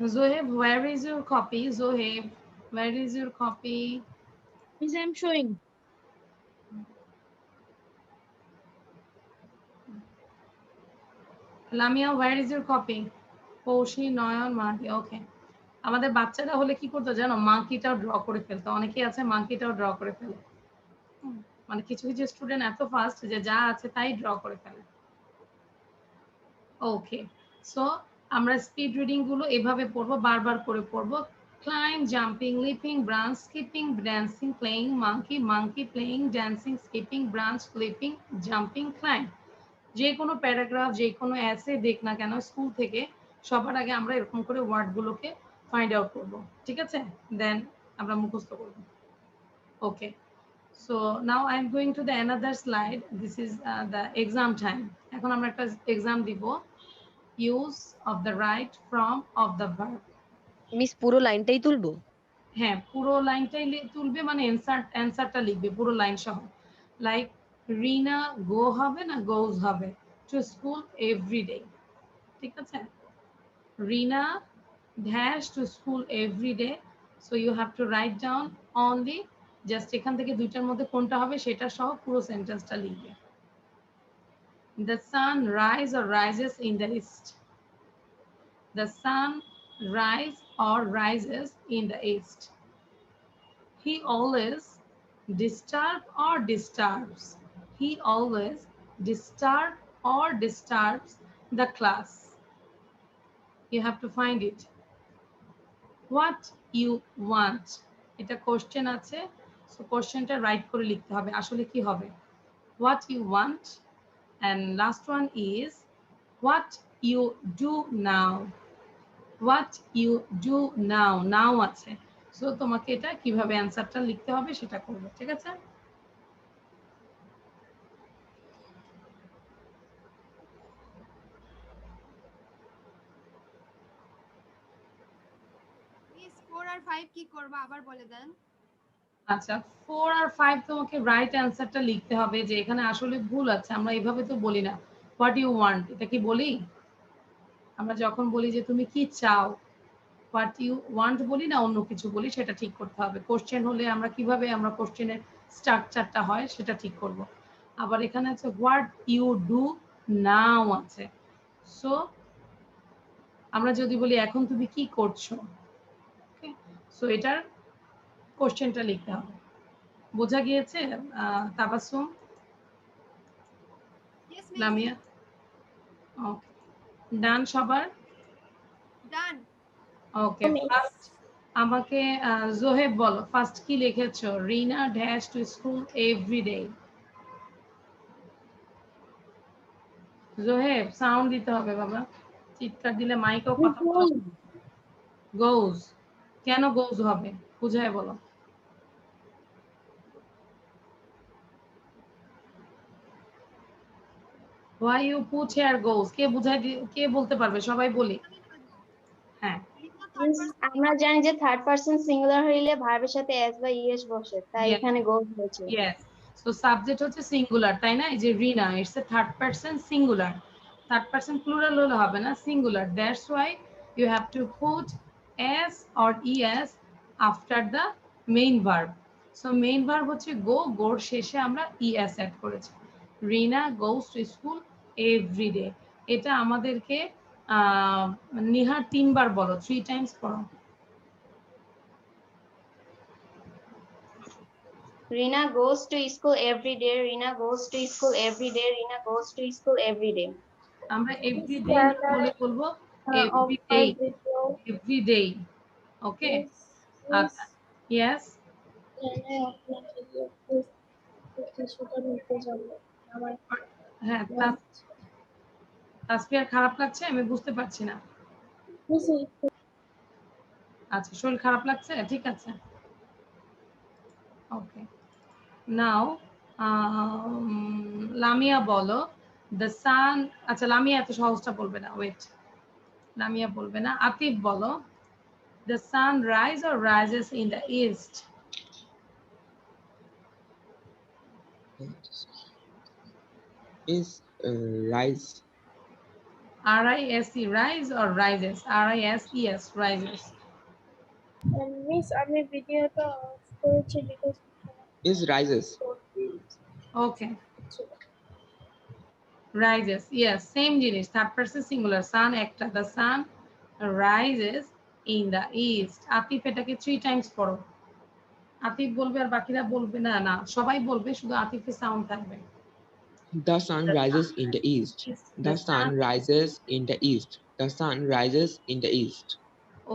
Zoheb where is your copy Zoheb where is your copy
Yes, I'm showing.
Lamia where is your copy কৌশি নয়ন মাহি ওকে আমাদের বাচ্চারা হলে কি করতো জানো মাঙ্কিটাও ড্র করে ফেলতো অনেকেই আছে মাঙ্কিটাও ড্র করে ফেলে মানে কিছু কিছু স্টুডেন্ট এত ফাস্ট যে যা আছে তাই ড্র করে ফেলে ওকে সো আমরা স্পিড রিডিং গুলো এভাবে পড়বো বারবার করে পড়বো climb jumping leaping branch skipping dancing playing monkey monkey playing dancing skipping branch leaping jumping climb যে কোনো প্যারাগ্রাফ যে কোনো এসে দেখ না কেন স্কুল থেকে সবার আগে আমরা এরকম করে ওয়ার্ড গুলোকে ফাইন্ড আউট করব ঠিক আছে দেন আমরা মুখস্থ করব ওকে so now I am going to the another slide this is the exam time এখন আমরা একটা এক্সাম দিব use of the right from of the verb
miss পুরো লাইনটাই তুলবো
হ্যাঁ পুরো লাইনটাই তুলবে মানে অ্যানসারটা লিখবে পুরো লাইন সহ লাইক রিনা গো হবে না গোজ হবে টু স্কুল এভরিডে ঠিক আছে Rina dash to school everyday so you have to write down only just এখান থেকে দুইটার মধ্যে কোনটা হবে সেটা সহ পুরো সেন্টেন্সটা লিখবে The sun rise or rises in the east. The sun rise or rises in the east. He always disturb or disturbs. He always disturb or disturbs the class. You have to find it. What you want. এটা কোশ্চেন আছে সো কোশ্চেনটা রাইট করে লিখতে হবে আসলে কি হবে what you want and last one is what you do now what you do now now আছে সো তোমাকে এটা কিভাবে অ্যানসারটা লিখতে হবে সেটা করবে ঠিক আছে
মিস 4 আর 5 কি করব আবার বলে দেন
আচ্ছা 4 আর 5 তোমাকে রাইট অ্যানসারটা লিখতে হবে যে এখানে আসলে ভুল আছে আমরা এইভাবে তো বলি না হোয়াট ইউ ওয়ান্ট এটা কি বলি আমরা যখন বলি যে তুমি কি চাও হোয়াট ইউ ওয়ান্ট বলি না অন্য কিছু বলি সেটা ঠিক করতে হবে কোশ্চেন হলে আমরা কিভাবে আমরা কোশ্চেনের স্ট্রাকচারটা হয় সেটা ঠিক করব আবার এখানে আছে হোয়াট ইউ ডু নাও আছে সো আমরা যদি বলি এখন তুমি কি করছো ওকে সো এটার কোশ্চেনটা লিখতে হবে বোঝা গিয়েছে তাবাসসুম
ইয়েস মিস
লামিয়া ওকে ডান সবার
ডান
ওকে ফার্স্ট আমাকে জোহেব বলো ফার্স্ট কি লিখেছো Rina dash to school everyday Zoheb sound দিতে হবে বাবা চিৎকার দিলে মাইকেও কথা বলা গোজ কেন গোজ হবে বুঝায় বলো why you put here goes কে বুঝাই কে বলতে পারবে সবাই বলি হ্যাঁ
আমরা জানি যে থার্ড পারসন সিঙ্গুলার হইলে ভার্বের সাথে এস বা ইএস বসে তাই
Yes.
এখানে গোস হয়েছে
Yes. So subject হচ্ছে সিঙ্গুলার তাই না এই যে Rina it's a third person singular third person plural হলে হবে না singular that's why you have to put S or ES after the main verb so main verb হচ্ছে গো গোর শেষে আমরা ইএস অ্যাড করেছি Rina goes to school everyday এটা আমাদেরকে নিহার 3 বার বলো 3 টাইমস পড়ো
Rina goes to school every day. Rina goes to school every day. Rina goes to school every day.
আমরা এভরিডে বলে বলবো এভরিডে ওকে আচ্ছা ইয়েস হ্যাঁ তাসফিয়ার খারাপ লাগছে আমি বুঝতে পারছি না আচ্ছা শরীর খারাপ লাগছে ঠিক আছে ওকে নাও লামিয়া বলো দ্য সান আচ্ছা লামিয়া এত সহজটা বলবে না ওয়েট লামিয়া বলবে না আতিফ বলো the sun rise or rises in the east
is rise
R-I-S-E rise or rises R-I-S-E-S rises
Miss, আমি ভিডিওটা অফ করেছি because
is rises
okay rises yes same জিনিস third person singular sun একটা the sun rises in the east Atif এটাকে 3 টাইমস পড়ো আতিফ বলবে আর বাকিরা বলবে না না সবাই বলবে শুধু আতিফের সাউন্ড থাকবে
the sun rises in the east the sun rises in the east the sun rises in the east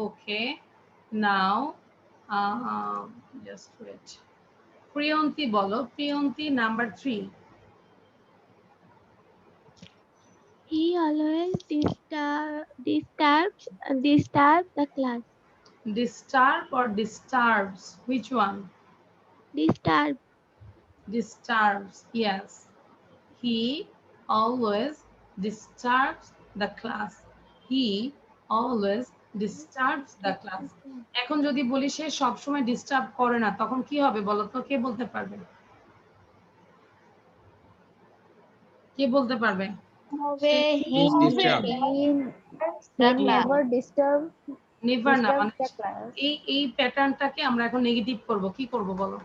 okay now just wait Priyanti বলো Priyanti number 3
He always disturbs the class.
Disturb or disturbs? Which one?
Disturb.
Disturbs, yes. He always disturbs the class. He always disturbs the class. এখন যদি বলি সে সব সময় ডিস্টার্ব করে না তখন কি হবে বলো তো কে বলতে পারবে কে বলতে পারবে
হবে
he
never disturb
নেভার না মানে
the class.
এই প্যাটার্নটাকে আমরা এখন নেগেটিভ করব কি করব বলো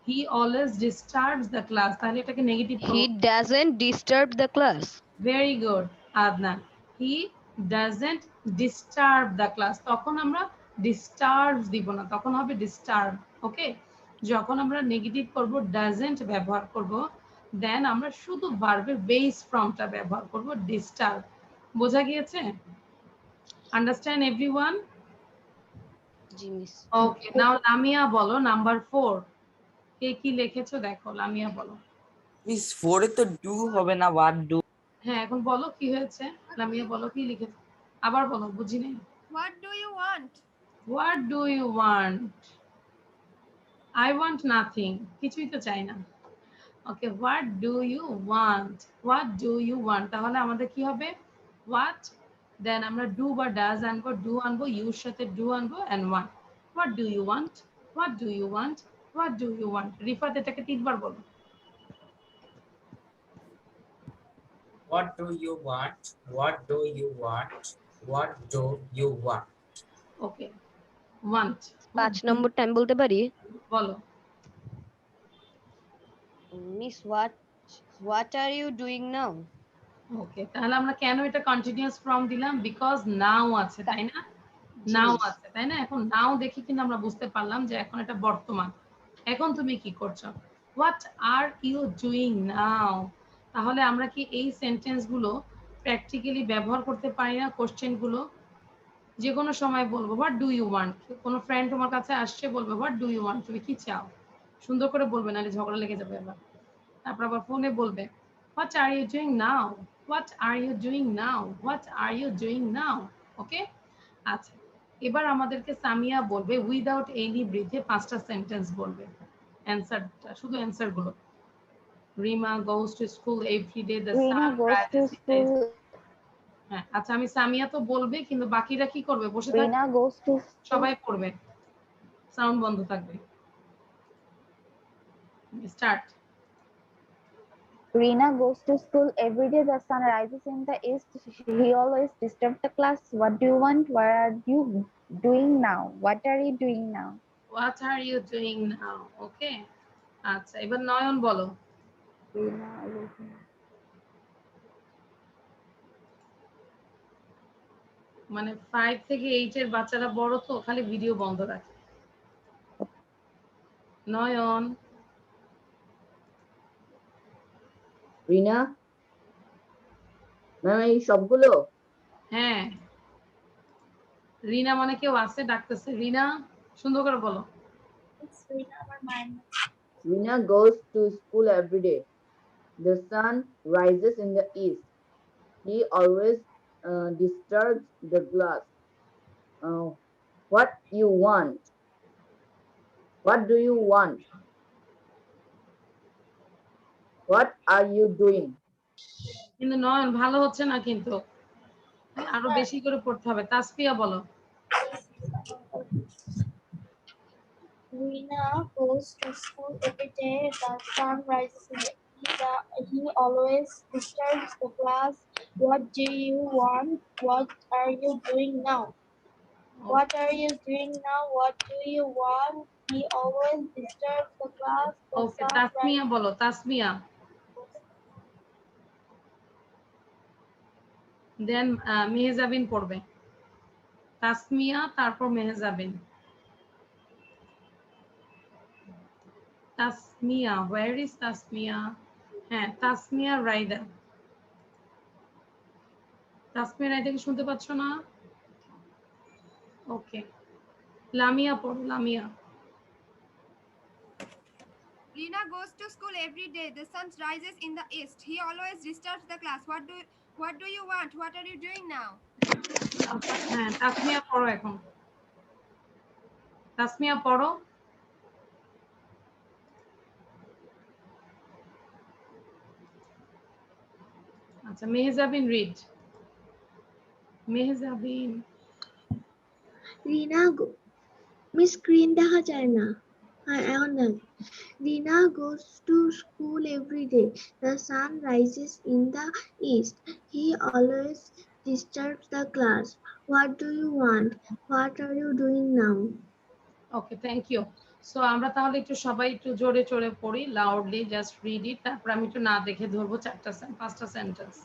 he always disturbs the class তাহলে এটাকে নেগেটিভ করব
He doesn't disturb the class.
very good adnan he doesn't disturb the class তখন আমরা disturbs দিব না তখন হবে disturb ওকে যখন আমরা নেগেটিভ করব doesn't ব্যবহার করব দেন আমরা শুধু ভার্বের বেস ফর্মটা ব্যবহার করব disturb বোঝা গিয়েছে আন্ডারস্ট্যান্ড এভরিওয়ান
জি মিস
ওকে নাও লামিয়া বলো নাম্বার 4 কে কি লিখেছো দেখো লামিয়া বলো
মিস 4 এ তো ডু হবে না হোয়াট ডু
হ্যাঁ এখন বলো কি হয়েছে লামিয়া বলো কি লিখেছো আবার বলো বুঝি নাই
What do you want?
what do you want I want nothing কিছুই তো চাই না ওকে what do you want তাহলে আমাদের কি হবে what then আমরা do বা does আনবো do আনবো ইউর সাথে do আনবো and want what do you want what do you want what do you want Rifat এটাকে 3 বার বলো
What do you want? What do you want? What do you want?
Okay want
5 নম্বরটা আমি বলতে পারি
বলো
miss what are you doing now?
ওকে তাহলে আমরা কেন এটা কন্টিনিউয়াস ফর্ম দিলাম বিকজ নাও আছে তাই না নাও আছে তাই না এখন নাও দেখি কিন্তু আমরা বুঝতে পারলাম যে এখন এটা বর্তমান এখন তুমি কি করছো what are you doing now তাহলে আমরা কি এই সেন্টেন্স গুলো প্র্যাকটিক্যালি ব্যবহার করতে পারি না কোশ্চেন গুলো যে কোনো সময় বলবো হোয়াট ডু ইউ ওয়ান্ট কোনো ফ্রেন্ড তোমার কাছে আসছে বলবে হোয়াট ডু ইউ ওয়ান্ট তুমি কি চাও সুন্দর করে বলবে নাহলে ঝগড়া লেগে যাবে আবার তারপর আবার ফোনে বলবে what are you doing now what are you doing now what are you doing now ওকে আচ্ছা এবার আমাদেরকে সামিয়া বলবে উইদাউট এনি ব্রিথে 5টা সেন্টেন্স বলবে অ্যানসারটা শুধু অ্যানসার গুলো Rima goes to school every day. The
Rina
sun
goes to
rises in the east.
school.
হ্যাঁ, আচ্ছা আমি সামিয়া তো বলবে কিন্তু বাকিরা কি করবে? বসে থাকবে,
Rina goes to school.
সবাই পড়বে, সাউন্ড বন্ধ থাকবে। Start.
Rina goes to school every day. The sun rises in the east. He always disturbs the class. What do you want? What are you doing now? What are you doing now?
What are you doing now? Okay, আচ্ছা এবার নয়ন বলো।
Rina,
মানে 5 থেকে 8 এর বাচ্চারা বড় তো খালি ভিডিও বন্ধ রাখে। নয়ন।
রিনা ম্যাম এই সবগুলো?
হ্যাঁ, রিনা মানে কেউ আছে ডাকতেছে। রিনা সুন্দর করে বলো।
Rina goes to school every day. The sun rises in the east. He always disturbs the class. What you want? What do you want? What are you doing?
কিন্তু নয়ন ভালো হচ্ছে না, কিন্তু আরো বেশি করে পড়তে হবে। তাসফিয়া বলো।
Rina goes to school every day. The sun rises in the east. He always disturbs the class. What do you want? What are you doing now? What are you doing now? What do you want? He always disturbs the class. The
okay,
sun
Tasmia
rises.
বলো। তাসমিয়া। দেন মেহজাবিন পড়বে। তাসমিয়া তারপর মেহজাবিন। Tasmia, where is Tasmia? হ্যাঁ, তাসমিয়া রাইদা। তাসমিয়া রাইদাকে শুনতে পাচ্ছ না? ওকে, লামিয়া পড়ো। Lamia.
Rina goes to school every day. The sun rises in the east. He always disturbs the class. What do you want? What are you doing now?
হ্যাঁ, তাসমিয়া পড়ো এখন। তাসমিয়া পড়ো। আচ্ছা, Mehjabin read. Mehjabin.
Rina Miss Green দেখা যায় না। এখন না। Rina goes to school every day. The sun rises in the east. He always disturbs the class. What do you want? What are you doing now?
Okay, thank you. So আমরা তাহলে একটু সবাই একটু জোরে জোরে পড়ি, লাউডলি জাস্ট রিড ইট। তারপর আমি একটু না দেখে ধরবো 5টা সেন্টেন্স।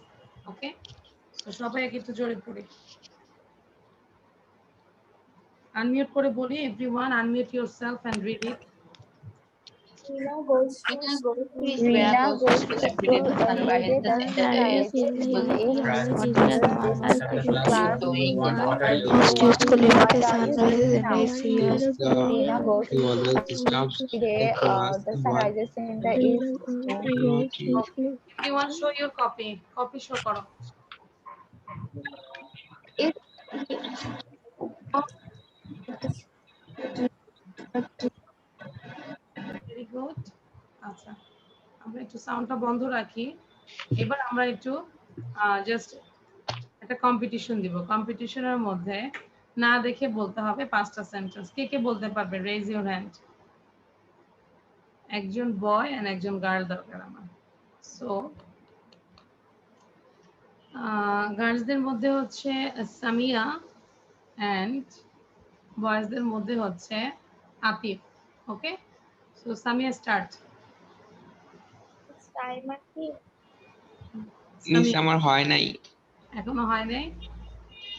ওকে, তো সবাই একটু জোরে পড়ি। আনমিউট করে বলি, everyone unmute yourself and read it.
Rina goes to school
Rina goes to school every day. The sun rises in the east. He always disturbs the class.
What are you
Goes to school every day.
What
The
are
sun
you
rises
doing
in the
now?
east. He always
Rina goes
He
to
always
school
disturbs
every
the
day.
class.
The sun
What
rises in the east.
Everyone show your copy. Copy show করো। Very good. আচ্ছা, আমরা একটু সাউন্ডটা বন্ধ রাখি। এবার আমরা একটু জাস্ট একটা কম্পিটিশন দিব। কম্পিটিশনের মধ্যে না দেখে বলতে হবে 5টা সেন্টেন্স। কে কে বলতে পারবে? Raise your hand. একজন বয় এন্ড একজন গার্ল দরকার আমার। সো গার্লসদের মধ্যে হচ্ছে সামিয়া এন্ড বয়েজদের মধ্যে হচ্ছে আতিফ। ওকে, সো সামিয়া স্টার্ট।
মিস আমার হয় নাই।
এখনো হয় নাই?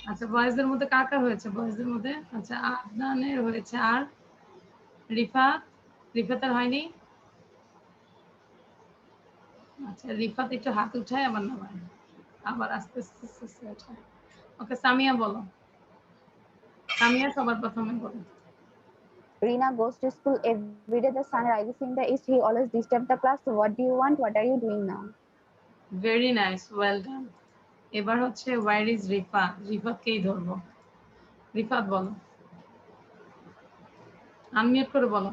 আচ্ছা, বয়েজদের মধ্যে কার কার হয়েছে? বয়েজদের মধ্যে আচ্ছা, আদনানের হয়েছে। আর রিফাত? রিফাতের হয়নি? আচ্ছা, রিফাত একটু হাত উঠায় আবার নামায়, আবার আস্তে আস্তে উঠায়। ওকে, সামিয়া বলো। সামিয়া সবার প্রথমে বলো।
Rina goes to school every day. The sun rises in the east. He always disturbs the class. What do you want? What are you doing now?
Very nice, well done. এবার হচ্ছে ওয়্যার ইজ রিফাত। রিফাতকেই ধরবো। রিফাত বলো, আনমিউট করে বলো।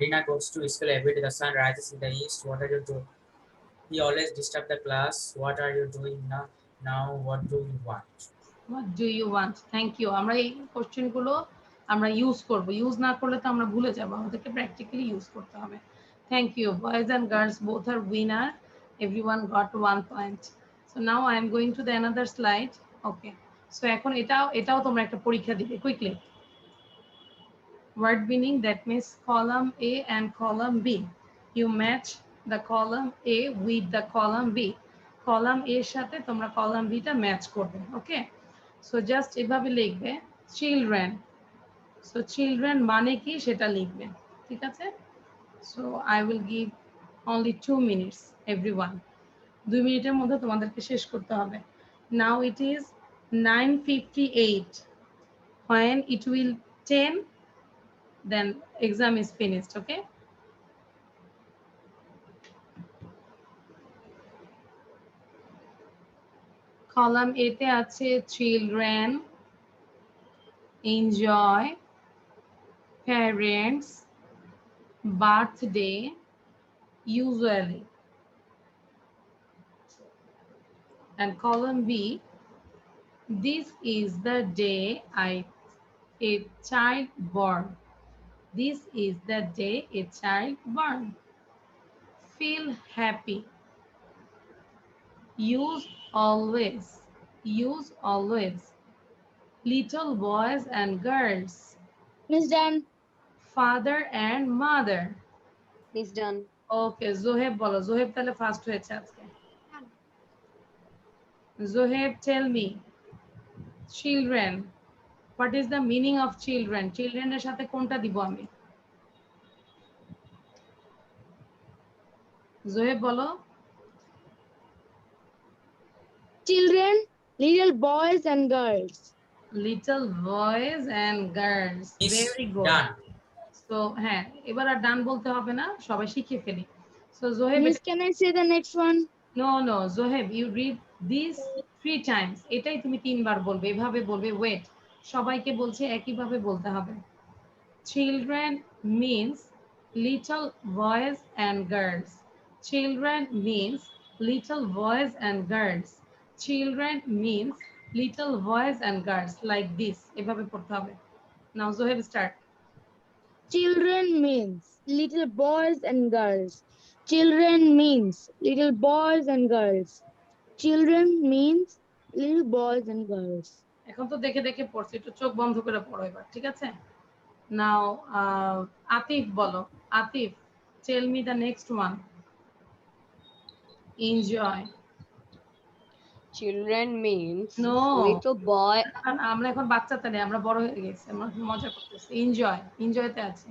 Rina goes to school every day. The sun rises in the east. What are you doing? He always disturbs the class. What are you doing now? Now, what do you want?
What do you want? Thank you. আমরা এই কোশ্চেন গুলো আমরা ইউজ করব। ইউজ না করলে তো আমরা ভুলে যাব। আমাদেরকে প্র্যাকটিক্যালি ইউজ করতে হবে। Thank you. Boys and girls both are winner. Everyone got 1 point. So now I am going to the another slide. Okay. So এখন এটাও তোমরা একটা পরীক্ষা দিবে quickly. Word meaning, that means column A and column B. You match the column A with the column B. Column A এর সাথে তোমরা column B টা ম্যাচ করবে। ওকে, সো জাস্ট এভাবে লিখবে চিলড্রেন। সো চিলড্রেন মানে কি সেটা লিখবে, ঠিক আছে? So I will give only 2 minutes everyone. 2 মিনিটের মধ্যে তোমাদেরকে শেষ করতে হবে। নাও it is 9:58. When it will 10, then exam is finished. Okay, column A তে আছে children, enjoy, parents, birthday, usually. And column B, this is the day a child born. This is the day a child born. Feel happy. Use always. Use always. Little boys and girls.
Miss done.
Father and mother.
Miss done.
Okay, Zoheb bolo. Zoheb তাহলে ফার্স্ট হয়েছে আজকে। Zoheb, tell me. Children. What is the meaning of children? Children এর সাথে কোনটা দিব আমি? Zoheb বলো।
Children, little boys and girls.
Little boys and girls.
Is
Very good.
done.
So হ্যাঁ, এবার আর ডান বলতে হবে না, সবাই শিখে ফেলি। So Zoheb,
Miss, can I say the next one?
No, Zoheb, you read this 3 times. এটাই তুমি 3 বার বলবে, এভাবে বলবে। ওয়েট, সবাইকে বলছে একইভাবে বলতে হবে। Children means little boys and girls. Children means little boys and girls. Children means little boys and girls, like this. এভাবে পড়তে হবে। Now Zoheb, start.
Children means little boys and girls. Children means little boys and girls. Children means little boys and girls.
এখন তো দেখে দেখে পড়ছি, একটু চোখ বন্ধ করে পড়ো এবার, ঠিক আছে? Now আতিফ বলো। Atif, tell me the next one. Enjoy.
Children means
No.
little boy.
আমরা এখন বাচ্চাতে নেই, আমরা বড় হয়ে গেছি, আমরা মজা করতেছি। এনজয়, এনজয়তে আছে।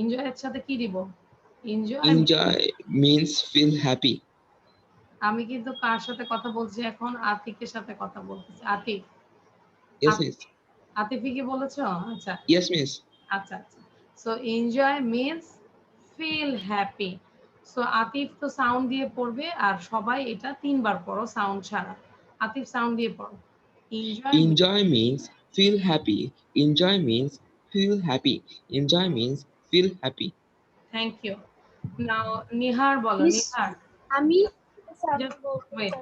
এনজয়ের সাথে কি দিব? Enjoy.
Enjoy means feel happy.
আমি কিন্তু কার সাথে কথা বলছি এখন? আতিফের সাথে কথা বলতেছি। আতিফ।
Yes, miss.
আতিফি কি বলেছো? আচ্ছা
Yes, miss.
আচ্ছা। So enjoy means feel happy. So Atif তো সাউন্ড দিয়ে পড়বে, আর সবাই এটা 3 বার পড়ো সাউন্ড ছাড়া। আতিফ সাউন্ড দিয়ে পড়ো।
Enjoy means feel happy. Enjoy means feel happy. Enjoy means feel happy.
Thank you. Now Nihar বলো।
Miss,
নিহার,
আমি
just wait.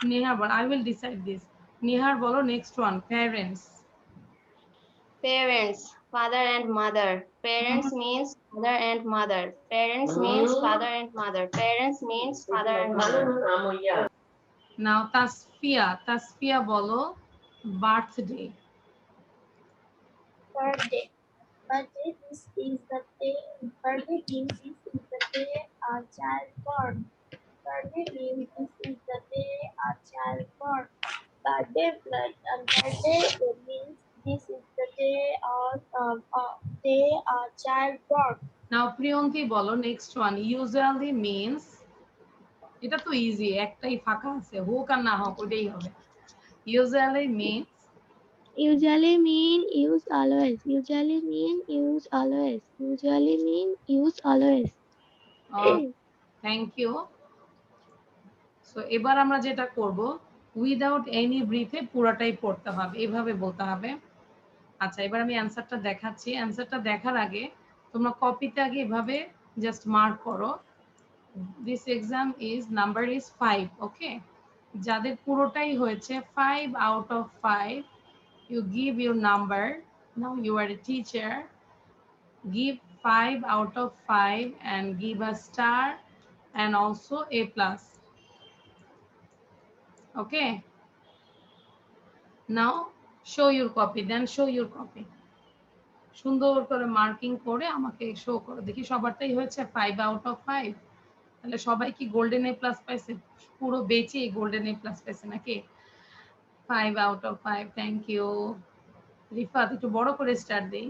Nihar bolo, I will decide this. Nihar bolo, next one. Parents.
Parents, father and mother. Parents means father and mother. Parents means father and mother. Parents means father and mother.
Now Tasfia. Tasfia bolo, birthday.
birthday. Birthday is the day. Birthday means this is the day a child born. Birthday means this is the day a child born. Birthday means this is the day a child born.
Now Priyanki bolo, next one. Usually means, এটা তো ইজি, একটাই ফাঁকা আছে, হোক আর না হোক ওইটাই হবে। Usually means,
Usually mean use always. Usually mean use always. Usually mean use always.
Thank you. So এবার আমরা যেটা করব, উইদাউট এনি ব্রিথে পুরোটাই পড়তে হবে, এভাবে বলতে হবে। আচ্ছা, এবার আমি অ্যানসারটা দেখাচ্ছি। অ্যানসারটা দেখার আগে তোমরা কপিতে আগে এভাবে জাস্ট মার্ক করো। This exam is number is 5, ওকে? যাদের পুরোটাই হয়েছে 5 out of 5, you give your number. Now you are a teacher. Give 5 out of 5 and give a star and also A plus. Okay? Now show your copy. Then show your copy. সুন্দর করে মার্কিং করে আমাকে শো করো। দেখি সবারটাই হয়েছে 5 out of 5। তাহলে সবাই কি গোল্ডেন এ প্লাস পাইছে? পুরো বেচে গোল্ডেন এ প্লাস পাইছে নাকি? 5 out of 5, thank you. Rifat একটু বড় করে স্টার দেই,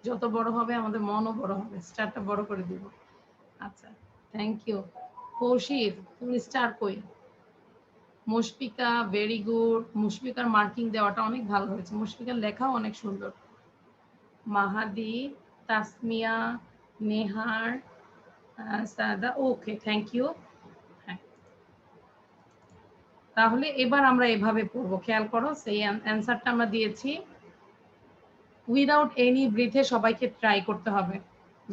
যত বড় হবে আমাদের মনও বড় হবে, স্টারটা বড় করে দিব। আচ্ছা, থ্যাংক ইউ। কৌশিক তুমি স্টার কই? Mushfika very good. Mushfiqur marking দেওয়াটা অনেক ভালো হয়েছে, মুশফিকার লেখাও অনেক সুন্দর। মাহাদি, তাসমিয়া, নেহার, সাদা, ওকে থ্যাংক ইউ। হ্যাঁ, তাহলে এবার আমরা এভাবে পড়বো, খেয়াল করো। সেই অ্যান্সারটা আমরা দিয়েছি উইদাউট এনি ব্রিথে, সবাইকে ট্রাই করতে হবে।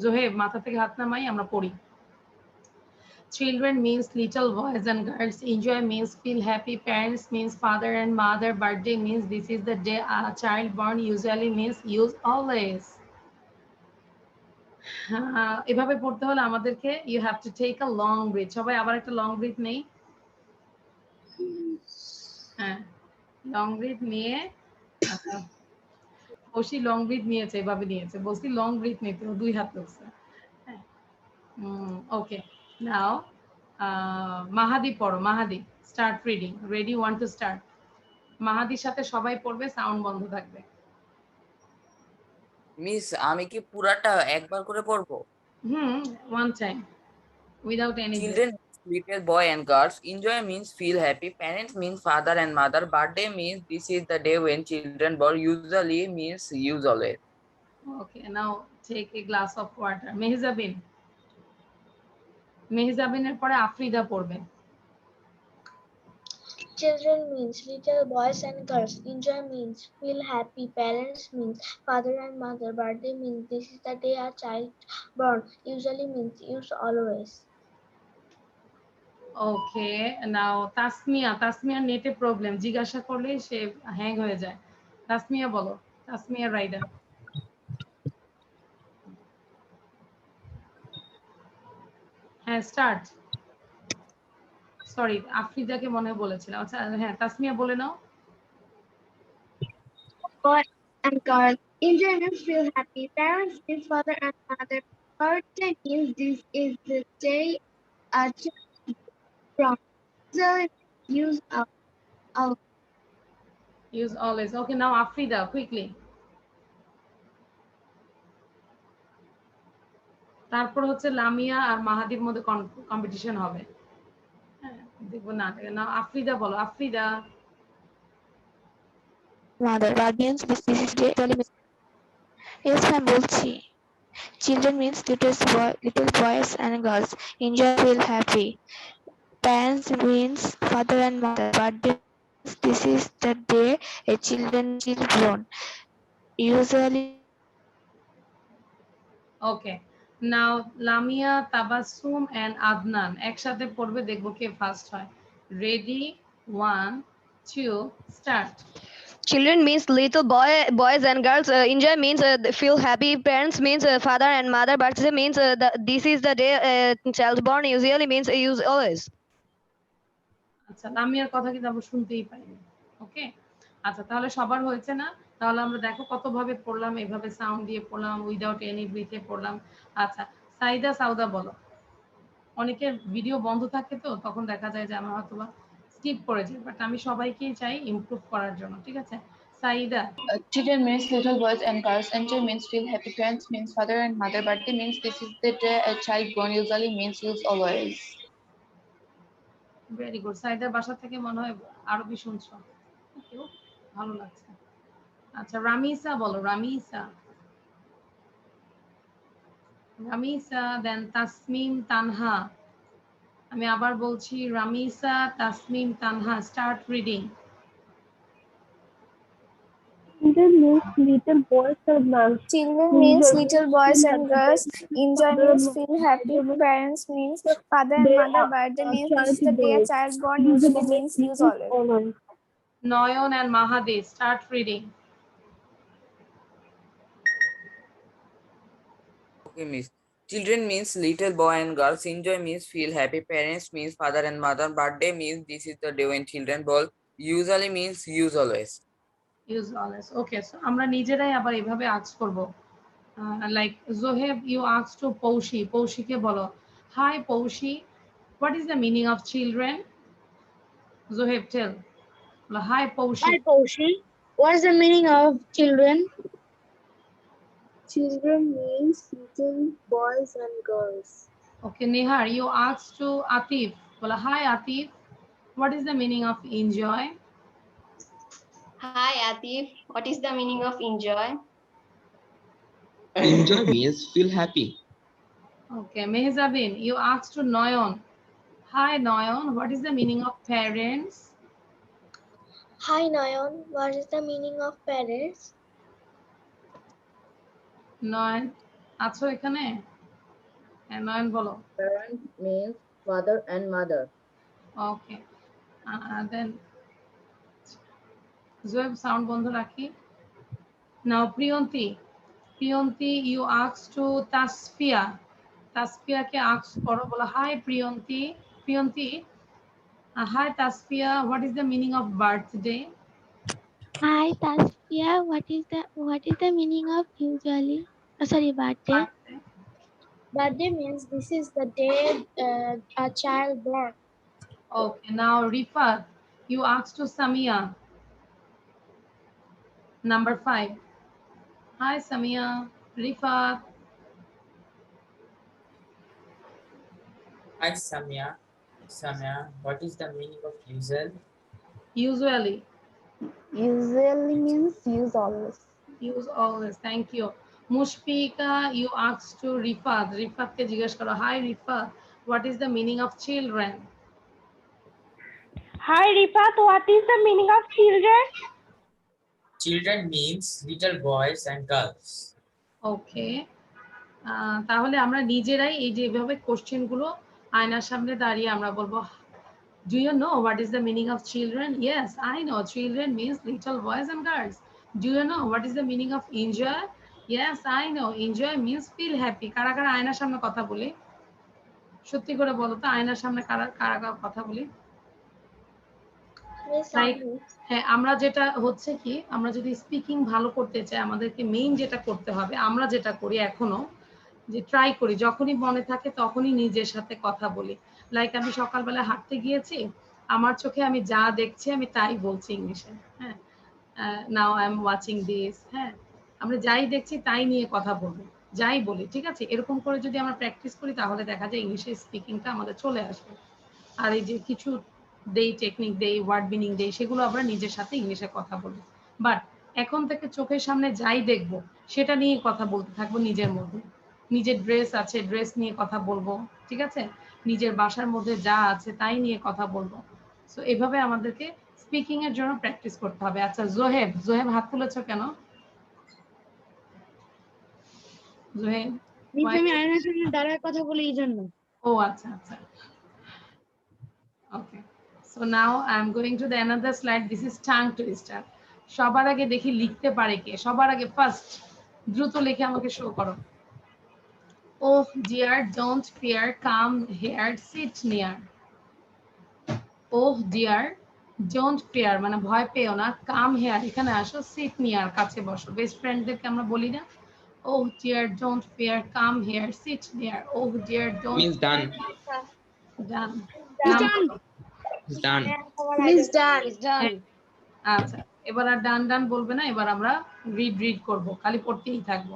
জোহেব মাথা থেকে হাত নামাই, আমরা পড়ি। Children means little boys and girls. Enjoy means feel happy. Parents means father and mother. Birthday means this is the day a child born. Usually means use always. এভাবে পড়তে হলে আমাদেরকে you have to take a long breath. সবাই আবার একটা লং ব্রিথ নেই। হ্যাঁ, লং ব্রিথ নিয়ে, বসি লং ব্রিথ নিয়েছে, এভাবে নিয়েছে, বসি লং ব্রিথ নিতে, 2 হাত লাগছে। হ্যাঁ, ওকে। নাও মাহাদি পড়ো। Mahadi start reading. Ready, 1 to start। মাহাদির সাথে সবাই পড়বে, সাউন্ড বন্ধ থাকবে।
মিস আমি কি পুরাটা একবার করে পড়বো?
one time without any
Children means little boy and girls. Enjoy means feel happy. Parents means father and mother. Birthday means this is the day when children born. Usually means use always.
Okay, now take a glass of water. Mehjabin, মেহজাবিনের পরে আফরিদা পড়বে।
Children means little boys and girls. Enjoy means feel happy. Parents means father and mother. Birthday means this is the day a child born. Usually means use always.
ওকে, নাও তাসমিয়া। তাসমিয়ার নেটে প্রবলেম, জিজ্ঞাসা করলে সে হ্যাং হয়ে যায়। তাসমিয়া বলো। তাসমিয়া রাইডা। হ্যাঁ, স্টার্ট। সরি, আফরিদাকে মনে হয় বলেছিলাম। আচ্ছা, হ্যাঁ তাসমিয়া বলে নাও।
Boy and girl. Enjoy means feel happy. Parents means father and mother. Birthday means this is the day a child born. Usually use
Use always. Okay, now Afrida, quickly. তারপর হচ্ছে লামিয়া আর মাহাদির মধ্যে কম্পিটিশন হবে। হ্যাঁ, দেখবো না। নাও আফরিদা বলো। আফরিদা।
Mother, guardians means this is the yes ma'am বলছি। Children means little boys and girls. Enjoy, feel happy. Parents means father and mother. Birthday means this is the day a children is born. Usually.
Okay, now Lamia, Tabassum and Adnan একসাথে পড়বে, দেখবো কে ফার্স্ট হয়। Ready, 1 2 start.
Children means little boys and girls. Enjoy means feel happy. Parents means father and mother. Birthday means this is the day child born. Usually means use always.
আচ্ছা, লামিয়ার কথা কিন্তু আমরা শুনতেই পাইনি। ওকে, আচ্ছা তাহলে সবার হয়েছে না? তাহলে আমরা দেখো কত ভাবে পড়লাম, এভাবে সাউন্ড দিয়ে পড়লাম, উইদাউট এনি ব্রিথে পড়লাম। আচ্ছা, সাইদা সাউদা বলো। অনেকের ভিডিও বন্ধ থাকে তো তখন দেখা যায় যে আমরা হয়তো স্কিপ করে যাই, বাট আমি সবাইকেই চাই ইমপ্রুভ করার জন্য। ঠিক আছে, Saida.
Children means little boys and girls. Enjoy means feel happy. Parents means father and mother. Birthday means this is the day a child born. Usually means use always.
Very good. সাইদার বাসা থেকে মনে হয় আরবি শুনছো, ভালো লাগছে। আচ্ছা, রামিসা বলো। রামিসা। রামিসা, দেন তাসমিম তানহা। আমি আবার বলছি, Ramisa, Tasmim Tanha, start reading.
Children means little boys and girls.
Children means little boys and girls. Enjoy means feel happy. Parents means father and mother. Birthday means this is the day a child born. Usually means use always.
Noyon and Mahadev, start reading.
Okay, miss. Children means little boy and girls. Enjoy means feel happy. Parents means father and mother. Birthday means this is the day when children born. Usually means use always.
Use always. Okay, so আমরা নিজেরাই আবার এভাবে ask করব। Like Zoheb, you asked to Poushi. Poushi কে বলো, hi Poushi, what is the meaning of children? Zoheb, tell. Hi Poushi.
Hi Paushi. What is the meaning of children?
Children means little boys and girls.
Okay, Nihar, you asked to Atif. Well, hi Atif, what is the meaning of enjoy?
Hi Atif, what is the meaning of enjoy?
Enjoy means feel happy.
Okay, Mehzabin, you asked to Noyon. Hi Noyon, what is the meaning of parents?
Hi Nayan, what is the meaning of parents?
Noyon, আছো এখানে? Noyon বলো।
Parents means father and mother.
Okay, then Zoeb sound বন্ধ রাখি। Now Priyanti, you asked to Tasfia. Tasfia K ask করো, বলো hi Priyanti, hi Tasfia, what is the meaning of birthday?
Hi Tasfia, what is the meaning of usually? Sorry, birthday.
Birthday means this is the day a child born.
Okay, now Rifat, you asked to Samia. Number 5. Hi Samia, Rifat.
Hi Samya. Samya, what is the meaning of usual?
Usually.
Usually means use always.
Use always, thank you. Mushfika, you asked to Rifat. Rifat ke জিজ্ঞেস করো, hi Rifat, what is the meaning of children?
Hi Rifat, what is the meaning of children?
Children means little boys and girls.
Okay. তাহলে আমরা নিজেরাই এই যে এভাবে কোশ্চেন গুলো আয়নার সামনে দাঁড়িয়ে আমরা বলবো, do you know what is the meaning of children? Yes, I know children means little boys and girls. Do you know what is the meaning of enjoy? Yes, I know enjoy means feel happy. কারা কারা আয়নার সামনে কথা বলি? সত্যি করে বলো তো, আয়নার সামনে কারা কারা কথা বলি? হ্যাঁ, আমরা যেটা হচ্ছে কি, আমরা যদি স্পিকিং ভালো করতে চাই আমাদেরকে মেইন যেটা করতে হবে, আমরা যেটা করি এখনো, যে ট্রাই করি যখনই মনে থাকে তখনই নিজের সাথে কথা বলি। লাইক আমি সকালবেলা হাঁটতে গিয়েছি, আমার চোখে আমি যা দেখছি আমি তাই বলছি ইংলিশে। হ্যাঁ, নাও আই এম ওয়াচিং দিস। হ্যাঁ, আমরা যাই দেখছি তাই নিয়ে কথা বলবো, যাই বলি, ঠিক আছে? এরকম করে যদি আমরা প্র্যাকটিস করি তাহলে দেখা যায় ইংলিশের স্পিকিংটা আমাদের চলে আসবে। আর এই যে কিছু দেই, টেকনিক দেই, ওয়ার্ড মিনিং দেই, সেগুলো আমরা নিজের সাথে ইংলিশে কথা বলবো। বাট এখন থেকে চোখের সামনে যাই দেখবো সেটা নিয়ে কথা বলতে থাকবো নিজের মধ্যে। নিজের ড্রেস আছে, ড্রেস নিয়ে কথা বলবো, ঠিক আছে? নিজের বাসার মধ্যে যা আছে তাই নিয়ে কথা বলবো। সো এভাবে আমাদেরকে স্পিকিং এর জন্য প্র্যাকটিস করতে হবে। আচ্ছা জোহেব, জোহেব হাত তুলেছো কেন? জোহেব,
আমি আয়নার সামনে দাঁড়ায় কথা বলি এই জন্য।
ও আচ্ছা আচ্ছা, ওকে। So now I am going to the another slide. This is tongue twister. সবার আগে দেখি লিখতে পারে কে? সবার আগে ফার্স্ট দ্রুত লিখে আমাকে শো করো। Oh dear, don't fear, come here, sit near. Oh dear, don't fear মানে ভয় পেও না, come here এখানে আসো, sit near কাছে বসো। বেস্ট ফ্রেন্ডদেরকে আমরা বলি না, oh dear, don't fear, come here, sit near. Oh dear, don't
Means done.
done.
It's done.
Please done.
আচ্ছা, এবার আর ডান ডান বলবে না, এবার আমরা রিড করব, খালি পড়তেই থাকবো।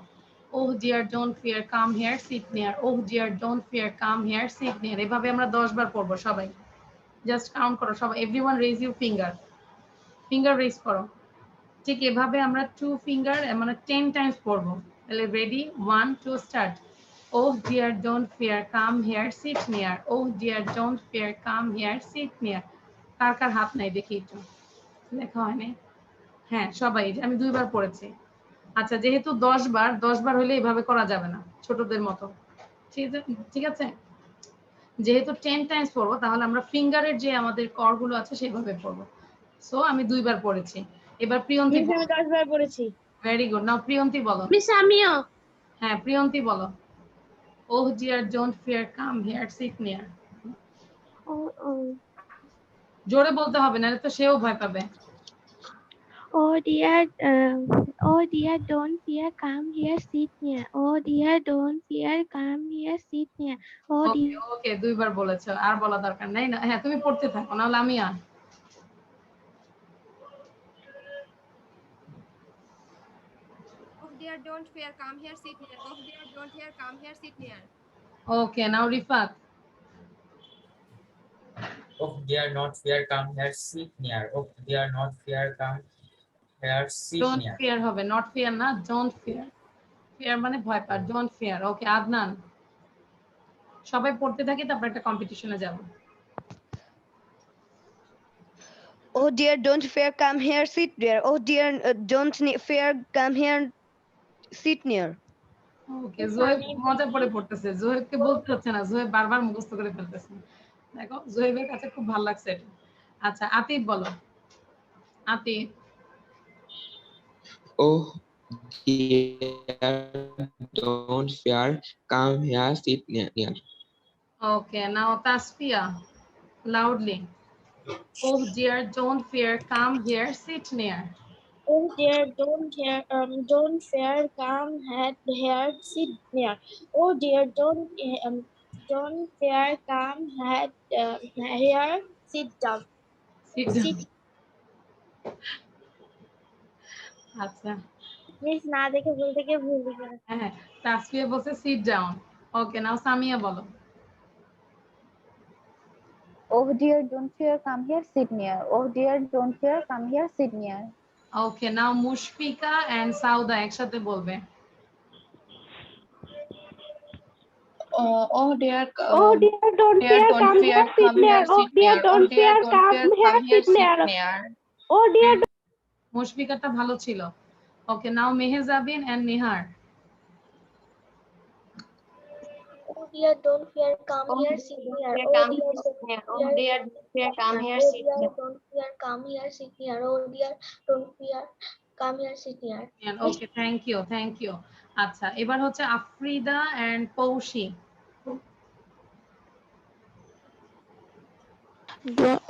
Oh dear, don't fear, come here, sit near. Oh dear, don't fear, come here, sit near. এভাবে আমরা 10 বার পড়বো সবাই। জাস্ট কাউন্ট করো সবাই, everyone raise your finger raise করো। ঠিক এভাবে আমরা 2 ফিঙ্গার মানে 10 টাইমস পড়বো। তাহলে ready, 1 2 start. Oh dear, don't fear, come here, sit near. Oh dear, don't fear, come here, sit near. কার কার হাত নাই দেখি একটু, লেখা হয় নাই। হ্যাঁ সবাই, আমি 2 বার পড়েছি। আচ্ছা যেহেতু 10 বার, 10 বার হলে এভাবে করা যাবে না ছোটদের মতো। ঠিক আছে, যেহেতু 10 টাইমস পড়বো তাহলে আমরা ফিঙ্গারের যে আমাদের করগুলো আছে সেভাবে পড়বো। সো আমি 2 বার পড়েছি। এবার প্রিয়ন্তী
মিস আমি 10 বার পড়েছি।
Very good. নাও প্রিয়ন্তী বলো।
মিস আমিও।
হ্যাঁ প্রিয়ন্তী বলো। Oh dear, don't fear, come here, sit near. জোরে বলতে হবে না, তো সেও ভয় পাবে।
Oh dear, don't fear, come here, sit near. Oh dear, don't fear, come here, sit near. Oh
okay
dear.
ওকে 2 বার বলেছো, আর বলা দরকার নাই না। হ্যাঁ তুমি পড়তে থাকো, নাহলে আমি
Oh dear, don't fear, come here, sit near. Oh dear, don't fear, come here, sit near.
Okay now Rifat.
Oh dear, not fear, come here, sit near. Oh dear, not fear, come here, sit
don't
near.
Fear হবে, নট ফিয়ার না, ডোন্ট ফিয়ার। ফিয়ার মানে ভয় পাওয়া, ডোন্ট ফিয়ার। ওকে আদনান, সবাই পড়তে থাকি, তারপর একটা কম্পিটিশনে যাব।
Oh dear, don't fear, come here, sit there. Oh dear, don't fear, come here, sit near.
ওকে জোহেব মজা করে পড়তেছে, জোহেবকে বলতে হচ্ছে না, জোহেব বারবার মুখস্থ করে ফেলতেছে। দেখো জোহেবের কাছে খুব ভালো লাগছে এটা। আচ্ছা আতিফ বলো। Atif.
Oh dear, don't fear, come here, sit near.
Okay, now Tasfia, loudly. Oh dear, don't fear, come here, sit near.
Oh dear, don't fear, come here, sit near. Oh dear, don't fear, come here, sit down.
Sit down. আচ্ছা
মিস না দেখে বলতে গিয়ে ভুল লিখে।
হ্যাঁ তাসফিয়া বলছে sit down. Okay, now Samia বলো।
Oh dear, don't fear, come here, sit near. Oh dear, don't fear, come here, sit near.
Okay, now Mushfika and Sawda একসাথে বলবে।
Oh dear,
don't fear, come here, sit near. Oh dear, don't fear, come here, sit near. Oh dear.
মুশফিকাটা ভালো ছিল। Okay, now Mehjabin and Nihar.
Oh dear, don't fear, come here, sit near.
Oh dear, don't fear, come here, sit near.
Don't fear, come here, sit near. Oh dear, don't fear, come here, sit near.
Okay, thank you. আচ্ছা এবার হচ্ছে আফরিদা and পৌশি।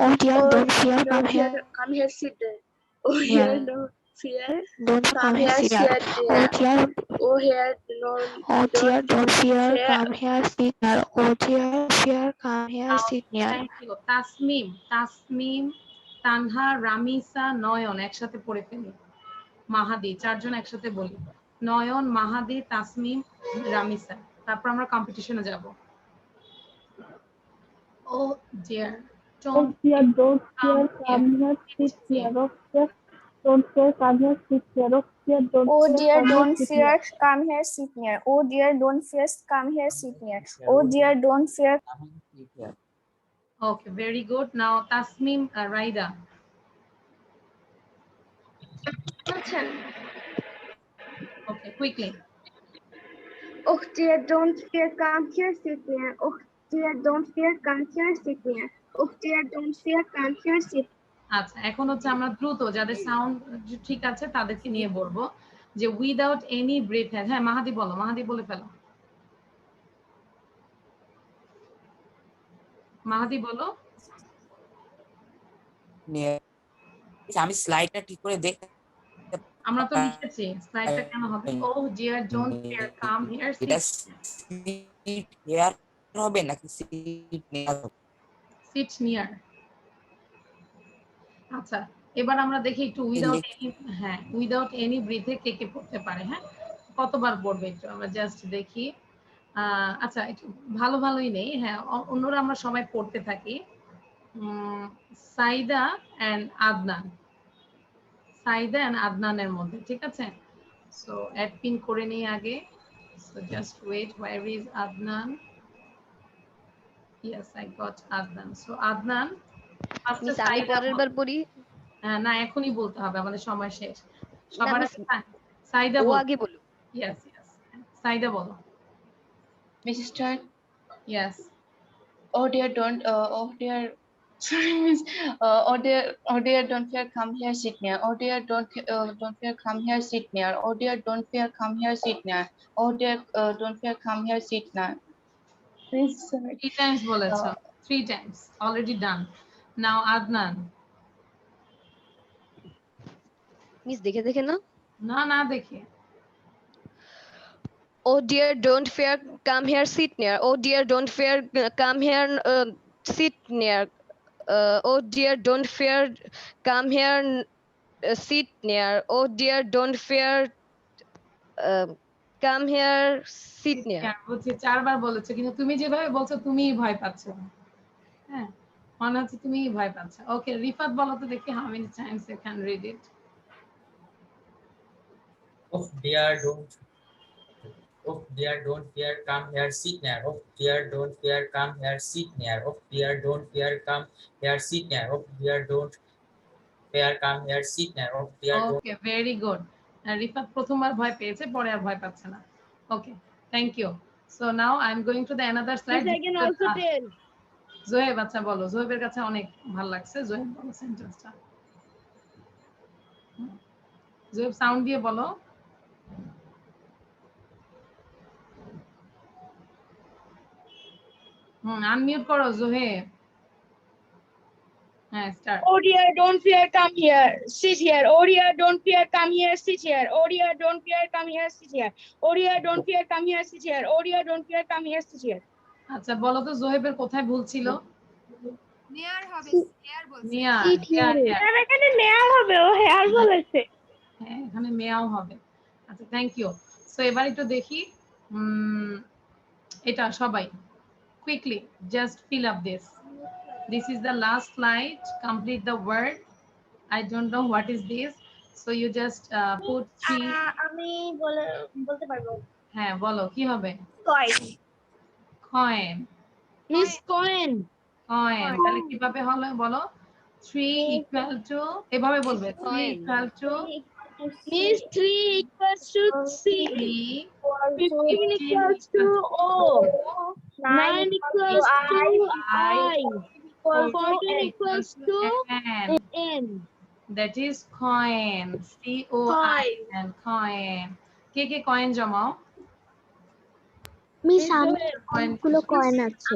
Oh dear, don't fear, come here.
Come here, sit there. Oh dear, don't fear,
Don't
come here, sit there.
Oh dear,
Oh here, no,
oh dear, don't fear,
fear.
come here, sit near. Oh dear, fear, come here, sit near.
Thank you. Tasmim, Tanha, Ramisa, নয়ন একসাথে পড়ে ফেলি। মাহাদি, চারজন একসাথে বলি। নয়ন, মাহাদি, তাসমিম, রামিসা। তারপর আমরা কম্পিটিশনে যাব। Oh dear, don't fear, come here, sit here.
Don't fear, come here, sit near. Oh dear, don't fear, come here, sit near. Oh dear, don't fear, come here, sit near. Oh dear, don't fear.
Okay, very good. Now Tasmim, Raida. Okay, quickly.
Oh dear, don't fear, come here, sit near. Oh dear, don't fear, come here, sit near. Oh dear, don't fear, come here, sit.
আচ্ছা এখন হচ্ছে আমরা দ্রুত যাদের সাউন্ড ঠিক আছে তাদেরকে নিয়ে বলবো যে উইদাউট এনি ব্রেথ। হ্যাঁ মাহাদি বলো, মাহাদি বলে ফেলো। মাহাদি বলো।
আমি স্লাইডটা ঠিক করে দেখ।
আমরা তো লিখেছি, স্লাইডটা কেন হবে? Oh dear, don't fear, come here,
এটা সিট হিয়ার হবে নাকি সিট নিয়ার হবে?
Sit near. আচ্ছা এবার আমরা দেখি একটু উইদাউট এনি ব্রিথে কে কে পড়তে পারে। হ্যাঁ কতবার পড়বে একটু আমরা জাস্ট দেখি। আচ্ছা একটু ভালোই নেই। হ্যাঁ অন্যরা আমরা সবাই পড়তে থাকি। সাইদা এন্ড আদনানের মধ্যে, ঠিক আছে? সো অ্যাড পিন করে নেই আগে। So just wait, where is Adnan? Yes, I got Adnan. So Adnan,
miss আমি পরের বার পড়ি।
না এখনই বলতে হবে, আমাদের সময় শেষ। সবার আগে সাইদা
ও
বলো।
আগে বলো।
Yes, yes. সাইদা বলো।
Mrs. Start.
Yes.
Oh dear, don't. Oh dear. Sorry, Miss. Oh dear, don't fear. Come here, sit near. Oh dear, don't fear. Come here, sit near. Oh dear, don't fear. Come here, sit near. Oh dear, don't fear. Come here, sit near. Please, sorry.
3 times বলেছো। 3 times. Already done. Now Adnan.
Miss দেখে দেখে না।
না দেখে।
Oh dear, don't fear, come here, sit near. Oh dear, don't fear, come here, sit near. Oh dear, don't fear, come here, sit near. Oh dear, don't fear, come here, sit near.
বুঝছি 4 বার বলেছো, কিন্তু তুমি যেভাবে বলছো তুমিই ভয় পাচ্ছ। হ্যাঁ, মনে হচ্ছে তুমিই ভয় পাচ্ছ। ওকে, রিফাত বলো তো দেখি how many times you can read it.
Oh dear, don't fear, come here, sit near. Oh dear, don't fear, come here, sit near. Oh dear, don't fear, come here, sit near. Oh dear, don't fear, come here, sit near. Oh dear, don't.
Okay, very good. Rifat প্রথমবার ভয় পেয়েছে, পরে আর ভয় পাচ্ছে না। Okay, thank you. So now I am going to the another slide. Zoheb, আচ্ছা বলো, জোহেবের কাছে অনেক ভালো লাগছে। জোহেব বলো সেন্টেন্সটা। জোহেব সাউন্ড দিয়ে বলো। আনমিউট করো জোহেব। হ্যাঁ, start.
Oh dear, don't fear, come here, sit here. Oh dear, don't fear, come here, sit here. Oh dear, don't fear, come here, sit here. Oh dear, don't fear, come here, sit here. Oh dear, don't fear, come here, sit here.
আচ্ছা বলো তো জোহেবের কোথায় ভুল ছিল?
নেয়ার হবে, হেয়ার বলছে।
নেয়ার,
এখানে নেয়ার হবে, ও হেয়ার বলেছে।
হ্যাঁ, এখানে মেয়াও হবে। আচ্ছা, থ্যাংক ইউ। সো এবার একটু দেখি এটা সবাই quickly just fill up this. This is the last slide. Complete the word. I don't know what is this. So you just put 3.
আমি বলতে পারবো।
হ্যাঁ, বলো কি হবে?
Coin.
Coin.
Miss Coin.
Coin. তাহলে কিভাবে হলো বলো? 3 equal to, এভাবে বলবে। 3 equal to
Miss 3 equals to C. 15 equals to O. 9 equals to I. 14 equals to N.
That is coin. C-O-I-N. Coin. কে কে কয়েন জমাও?
মিস আমার অনেকগুলো কয়েন আছে।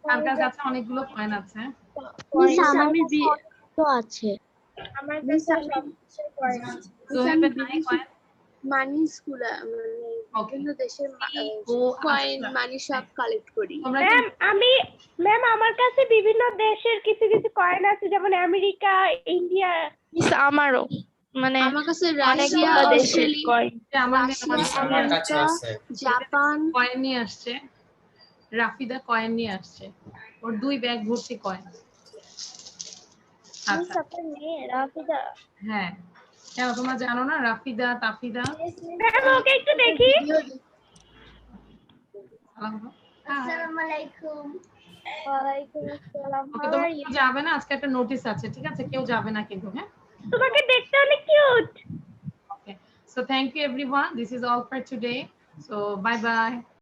কার কার কাছে অনেকগুলো কয়েন আছে?
মিস আমার তো আছে। আমার কাছে সবচেয়ে কয়েন আছে।
জোহেবের নাই কয়েন?
মানি স্কুল বিভিন্ন দেশের কয়েন মানি সব কালেক্ট করি।
ম্যাম আমার কাছে বিভিন্ন দেশের কিছু কিছু কয়েন আছে, যেমন আমেরিকা, ইন্ডিয়া। মিস আমারও মানে
আমার কাছে রাশিয়া, অস্ট্রেলিয়া,
আমার কাছে আছে।
জাপান
কয়েন নিয়ে আসছে। রাফিদা কয়েন নিয়ে আসছে, ওর 2 ব্যাগ ভর্তি কয়েন। আচ্ছা,
রাফিদা।
হ্যাঁ, কেন তোমরা জানো না রাফিদা, তাফিদা?
ম্যাম ওকে একটু দেখি।
আসসালামু
আলাইকুম। ওয়ালাইকুম আসসালাম।
ওকে, তোমরা কেউ যাবে না, আজকে একটা নোটিশ আছে, ঠিক আছে? কেউ যাবে না কিন্তু, হ্যাঁ?
তোমাকে দেখতে অনেক cute.
Okay, so thank you everyone. This is all for today. So bye bye.